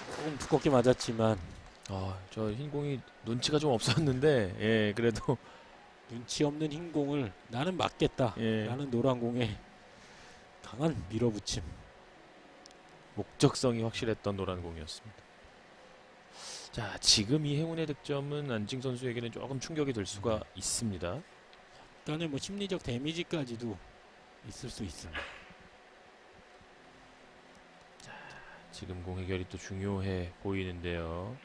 조금 두껍게 맞았지만 저 흰공이 눈치가 좀 없었는데 예 그래도 눈치 없는 흰 공을 나는 맞겠다 예, 라는 노란 공에 강한 밀어붙임. 목적성이 확실했던 노란 공이었습니다. 자 지금 이 행운의 득점은 안징 선수에게는 조금 충격이 될 수가 있습니다. 약간의 뭐 심리적 데미지까지도 있을 수 있습니다. 지금 공 해결이 또 중요해 보이는데요.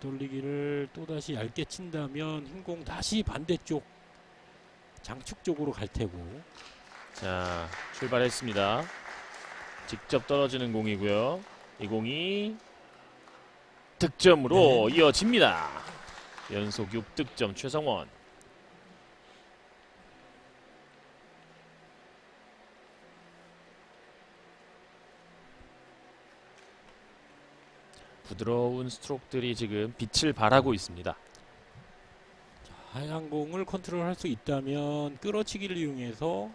돌리기를 또다시 얇게 친다면 흰 공 다시 반대쪽 장축 쪽으로 갈 테고. 자 출발했습니다. 직접 떨어지는 공이고요. 이 공이 득점으로 이어집니다. 연속 6득점 최성원. 부드러운 스트로크들이 지금 빛을 발하고 있습니다. 하얀 공을 컨트롤할 수 있다면 끌어치기를 이용해서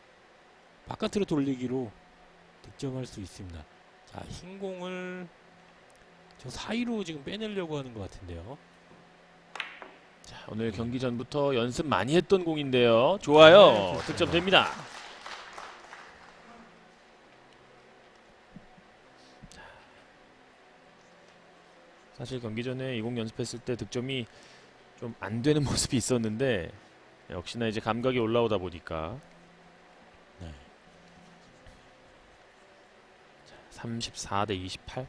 바깥으로 돌리기로 득점할 수 있습니다. 자, 흰 공을 저 사이로 지금 빼내려고 하는 것 같은데요. 자, 오늘 경기 전부터 연습 많이 했던 공인데요. 좋아요. 네, 좋습니다. 득점됩니다. 사실 경기 전에 이 공 연습했을 때 득점이 좀 안 되는 모습이 있었는데 역시나 이제 감각이 올라오다 보니까 네. 34대 28.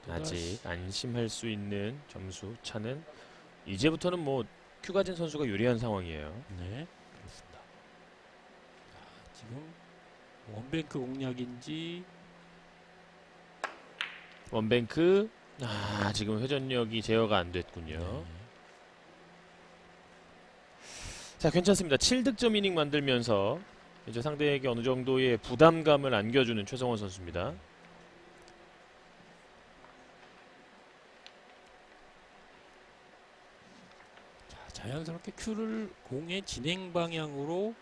아직 안심할 수 있는 점수 차는 이제부터는 뭐 큐가진 선수가 유리한 상황이에요. 네, 그렇습니다. 자, 지금 원뱅크 공략인지 원뱅크 지금 회전력이 제어가 안 됐군요. 네. 자 괜찮습니다. 7득점 이닝 만들면서 이제 상대에게 어느 정도의 부담감을 안겨주는 최성원 선수입니다. 자, 자연스럽게 큐를 공의 진행 방향으로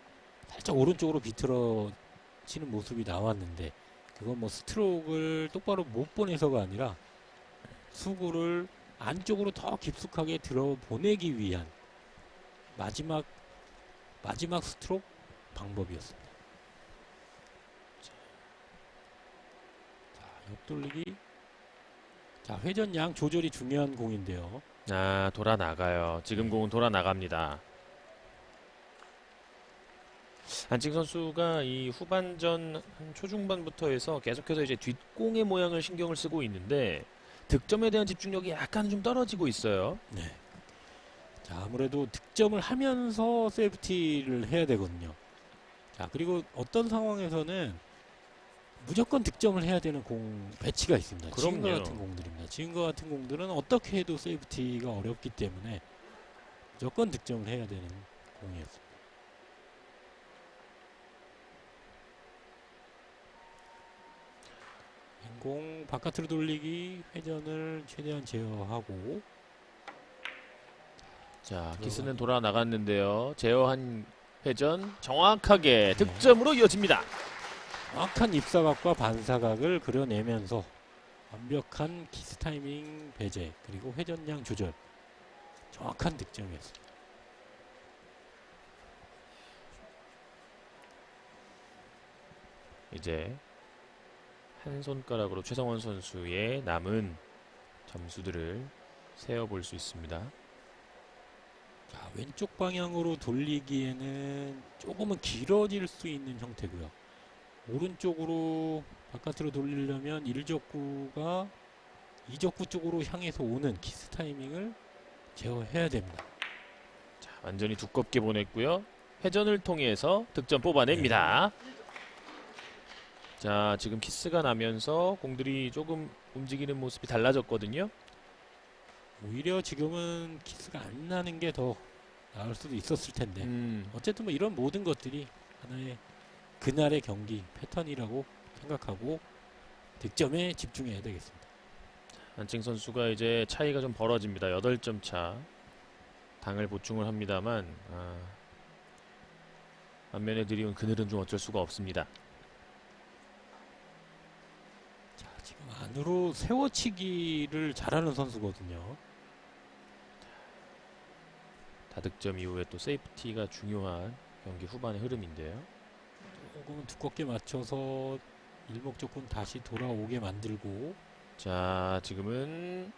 살짝 오른쪽으로 비틀어치는 모습이 나왔는데 그건 뭐 스트로크를 똑바로 못 보내서가 아니라 수구를 안쪽으로 더 깊숙하게 들어 보내기 위한 마지막 스트로크 방법이었습니다. 자, 옆돌리기. 자, 회전 양 조절이 중요한 공인데요. 돌아 나가요. 지금 공은 돌아 나갑니다. 안칭 선수가 이 후반전 한 초중반부터 해서 계속해서 이제 뒷공의 모양을 신경을 쓰고 있는데 득점에 대한 집중력이 약간 좀 떨어지고 있어요. 네. 자, 아무래도 득점을 하면서 세이프티를 해야 되거든요. 자, 그리고 어떤 상황에서는 무조건 득점을 해야 되는 공 배치가 있습니다. 지금과 그럼요. 같은 공들입니다. 지금과 같은 공들은 어떻게 해도 세이프티가 어렵기 때문에 무조건 득점을 해야 되는 공이었습니다. 공 바깥으로 돌리기, 회전을 최대한 제어하고. 자 키스는 돌아 나갔는데요. 제어한 회전 정확하게 득점으로 이어집니다. 정확한 입사각과 반사각을 그려내면서 완벽한 키스 타이밍 배제 그리고 회전량 조절, 정확한 득점이었습니다. 이제 한 손가락으로 최성원 선수의 남은 점수들을 세어볼 수 있습니다. 자, 왼쪽 방향으로 돌리기에는 조금은 길어질 수 있는 형태고요. 오른쪽으로 바깥으로 돌리려면 1적구가 2적구 쪽으로 향해서 오는 키스 타이밍을 제어해야 됩니다. 자, 완전히 두껍게 보냈고요. 회전을 통해서 득점 뽑아냅니다. 자 지금 키스가 나면서 공들이 조금 움직이는 모습이 달라졌거든요. 오히려 지금은 키스가 안 나는 게 더 나을 수도 있었을 텐데 어쨌든 뭐 이런 모든 것들이 하나의 그날의 경기 패턴이라고 생각하고 득점에 집중해야 되겠습니다. 안칭 선수가 이제 차이가 좀 벌어집니다. 8점 차. 당을 보충을 합니다만 반면에 드리운 그늘은 좀 어쩔 수가 없습니다. 자, 지금 안으로 세워치기를 잘하는 선수거든요. 다득점 이후에 또 세이프티가 중요한 경기 후반의 흐름인데요. 조금은 두껍게 맞춰서 일목적군 다시 돌아오게 만들고 자, 지금은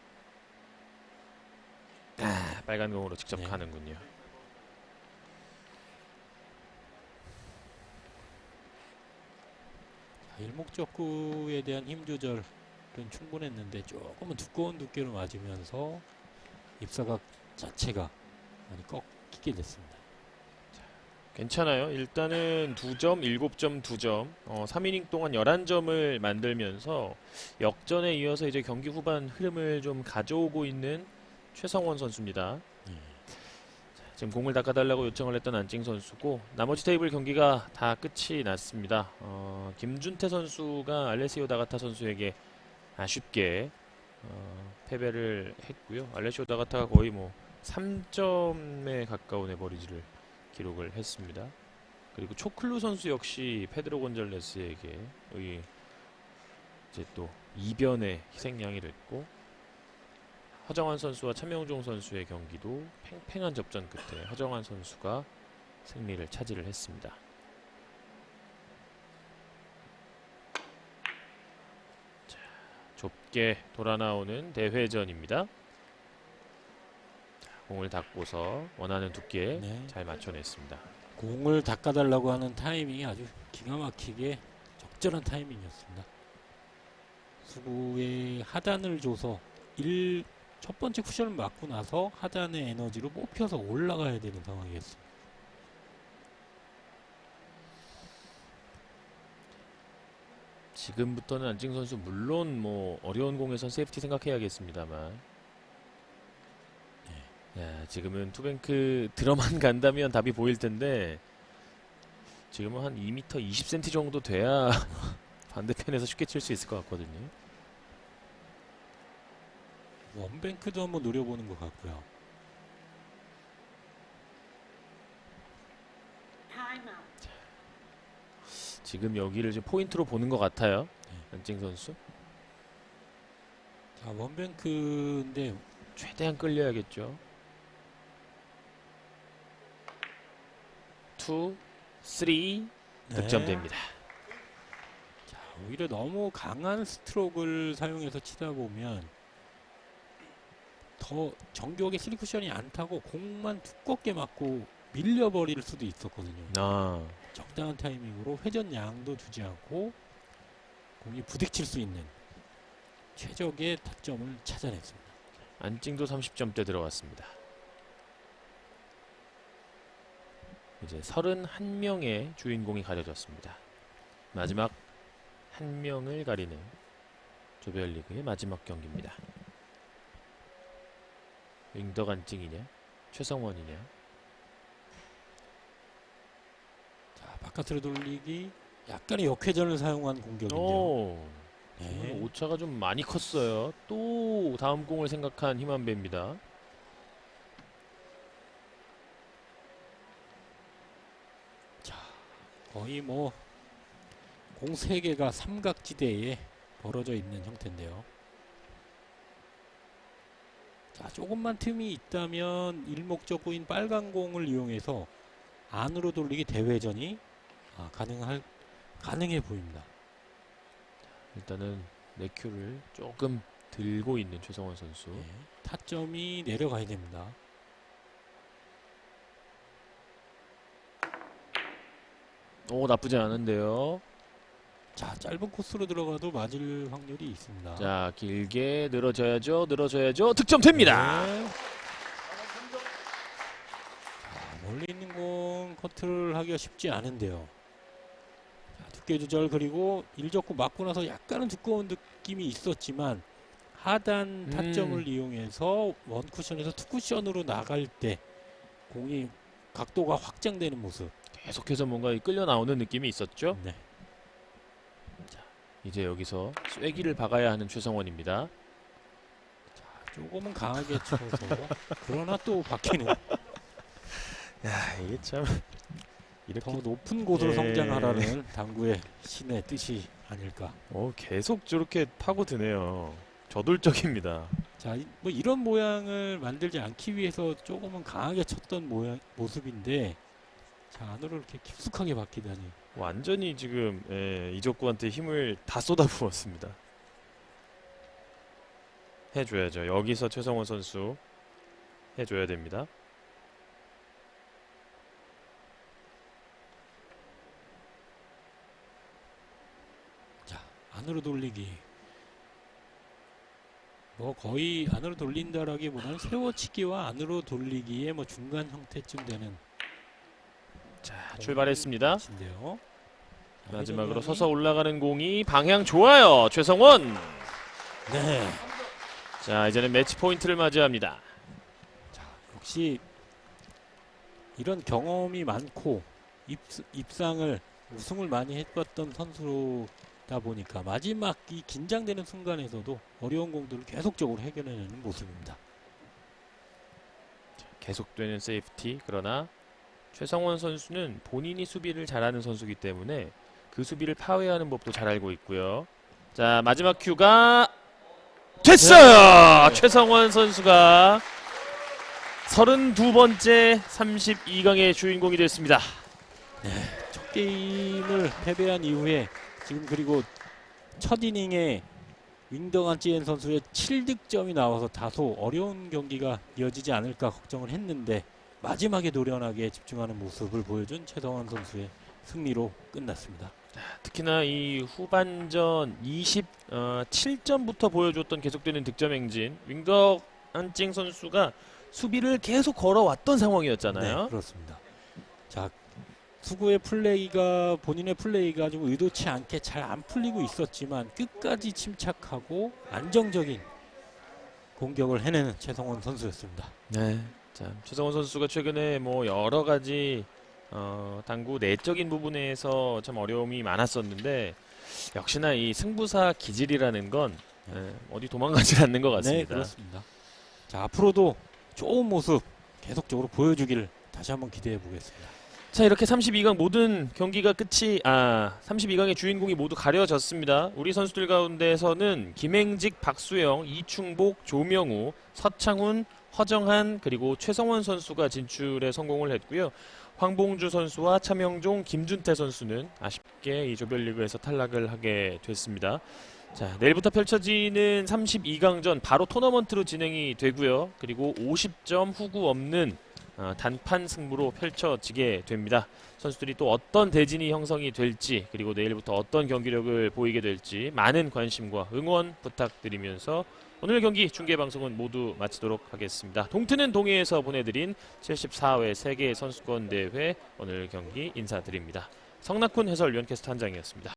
빨간 공으로 직접 네. 가는군요. 자, 일목적구에 대한 힘 조절은 충분했는데 조금은 두꺼운 두께로 맞으면서 입사각 자체가 많이 꺾이게 됐습니다. 괜찮아요. 일단은 2점, 7점, 2점. 3이닝 동안 11점을 만들면서 역전에 이어서 이제 경기 후반 흐름을 좀 가져오고 있는 최성원 선수입니다. 지금 공을 닦아달라고 요청을 했던 안칭 선수고 나머지 테이블 경기가 다 끝이 났습니다. 김준태 선수가 알레시오 다가타 선수에게 아쉽게 패배를 했고요. 알레시오 다가타가 거의 뭐 3점에 가까운 에버리지를 기록을 했습니다. 그리고 초클루 선수 역시 페드로 곤잘레스에게 이제 또 이변의 희생양이 됐고 허정환 선수와 차명종 선수의 경기도 팽팽한 접전 끝에 허정환 선수가 승리를 차지를 했습니다. 자, 좁게 돌아 나오는 대회전입니다. 자, 공을 닦고서 원하는 두께에 네. 잘 맞춰냈습니다. 공을 닦아달라고 하는 타이밍이 아주 기가 막히게 적절한 타이밍이었습니다. 수구에 하단을 줘서 첫 번째 쿠션을 맞고 나서 하단의 에너지로 뽑혀서 올라가야 되는 상황이었습니다. 지금부터는 안칭 선수 물론 뭐 어려운 공에선 세이프티 생각해야겠습니다만 야, 지금은 투뱅크 들어만 간다면 답이 보일 텐데 지금은 한 2m 20cm 정도 돼야 반대편에서 쉽게 칠 수 있을 것 같거든요. 원뱅크도 한번 노려보는 것 같고요. 지금 여기를 지금 포인트로 보는 것 같아요. 네. 안칭 선수 자, 원뱅크인데 최대한 끌려야겠죠. 2, 3 득점됩니다. 자, 오히려 너무 강한 스트로크를 사용해서 치다 보면 더 정교하게 3쿠션이 안 타고 공만 두껍게 맞고 밀려버릴 수도 있었거든요. 적당한 타이밍으로 회전 양도 주지 않고 공이 부딪힐 수 있는 최적의 타점을 찾아냈습니다. 안칭도 30점대 들어왔습니다. 이제 31명의 주인공이 가려졌습니다. 마지막 한 명을 가리는 조별리그의 마지막 경기입니다. 윙덕 안칭이냐 최성원이냐. 자, 바깥으로 돌리기 약간의 역회전을 사용한 공격인데요. 오, 네. 오차가 좀 많이 컸어요. 또 다음 공을 생각한 힘한배입니다. 거의 뭐 공 3개가 삼각지대에 벌어져 있는 형태인데요. 자, 조금만 틈이 있다면 일목적구인 빨간 공을 이용해서 안으로 돌리기 대회전이 가능해 보입니다. 일단은 내큐를 조금 들고 있는 최성원 선수. 네, 타점이 내려가야 됩니다. 오, 나쁘지 않은데요. 자, 짧은 코스로 들어가도 맞을 확률이 있습니다. 자, 길게 늘어져야죠. 득점됩니다. 네. 자, 멀리 있는 공 커트를 하기가 쉽지 않은데요. 자, 두께 조절 그리고 1적구 맞고 나서 약간은 두꺼운 느낌이 있었지만 하단 타점을 이용해서 원 쿠션에서 투 쿠션으로 나갈 때 공이 각도가 확장되는 모습. 계속해서 뭔가 끌려 나오는 느낌이 있었죠. 네. 이제 여기서 쐐기를 박아야 하는 최성원입니다. 조금은 강하게 쳐서 그러나 또 바뀌는 야, 이게 참 더 높은 곳으로 예. 성장하라는 당구의 신의 뜻이 아닐까. 계속 저렇게 파고드네요. 저돌적입니다. 자, 뭐 이런 모양을 만들지 않기 위해서 조금은 강하게 쳤던 모습인데 자, 안으로 이렇게 깊숙하게 박히다니. 완전히 지금 이적구한테 힘을 다 쏟아부었습니다. 해줘야죠. 여기서 최성원 선수 해줘야 됩니다. 자, 안으로 돌리기. 뭐 거의 안으로 돌린다라기보다는 세워치기와 안으로 돌리기의 뭐 중간 형태쯤 되는 자, 출발했습니다. 인데요. 마지막으로 서서 올라가는 공이 방향 좋아요. 최성원. 네. 자, 이제는 매치 포인트를 맞이합니다. 자, 역시 이런 경험이 많고 입상을 우승을 많이 해봤던 선수다 보니까 마지막 이 긴장되는 순간에서도 어려운 공들을 계속적으로 해결해내는 모습입니다. 계속되는 세이프티. 그러나 최성원 선수는 본인이 수비를 잘하는 선수이기 때문에 그 수비를 파괴하는 법도 잘 알고 있고요. 자, 마지막 큐가 됐어요. 네. 최성원 선수가 32번째 32강의 주인공이 됐습니다. 첫 게임을 패배한 이후에 지금 그리고 첫 이닝에 윙더간 찌엔 선수의 7득점이 나와서 다소 어려운 경기가 이어지지 않을까 걱정을 했는데 마지막에 노련하게 집중하는 모습을 보여준 최성원 선수의 승리로 끝났습니다. 특히나 이 후반전 27점부터 보여줬던 계속되는 득점 행진. 윙덕한 찡 선수가 수비를 계속 걸어왔던 상황이었잖아요. 네, 그렇습니다. 자, 수구의 플레이가 본인의 플레이가 좀 의도치 않게 잘 안 풀리고 있었지만 끝까지 침착하고 안정적인 공격을 해내는 최성원 선수였습니다. 네. 자, 최성원 선수가 최근에 뭐 여러 가지 당구 내적인 부분에서 참 어려움이 많았었는데 역시나 이 승부사 기질이라는 건 어디 도망가지 않는 것 네, 같습니다. 그렇습니다. 자, 앞으로도 좋은 모습 계속적으로 보여주기를 다시 한번 기대해 보겠습니다. 자, 이렇게 32강 모든 경기가 32강의 주인공이 모두 가려졌습니다. 우리 선수들 가운데서는 김행직, 박수영, 이충복, 조명우, 서창훈, 허정한 그리고 최성원 선수가 진출에 성공을 했고요. 황봉주 선수와 차명종, 김준태 선수는 아쉽게 이 조별리그에서 탈락을 하게 됐습니다. 자, 내일부터 펼쳐지는 32강전 바로 토너먼트로 진행이 되고요. 그리고 50점 후구 없는 단판 승부로 펼쳐지게 됩니다. 선수들이 또 어떤 대진이 형성이 될지 그리고 내일부터 어떤 경기력을 보이게 될지 많은 관심과 응원 부탁드리면서 오늘 경기 중계방송은 모두 마치도록 하겠습니다. 동트는 동해에서 보내드린 74회 세계 선수권 대회 오늘 경기 인사드립니다. 성낙훈 해설위원 캐스트 한장이었습니다.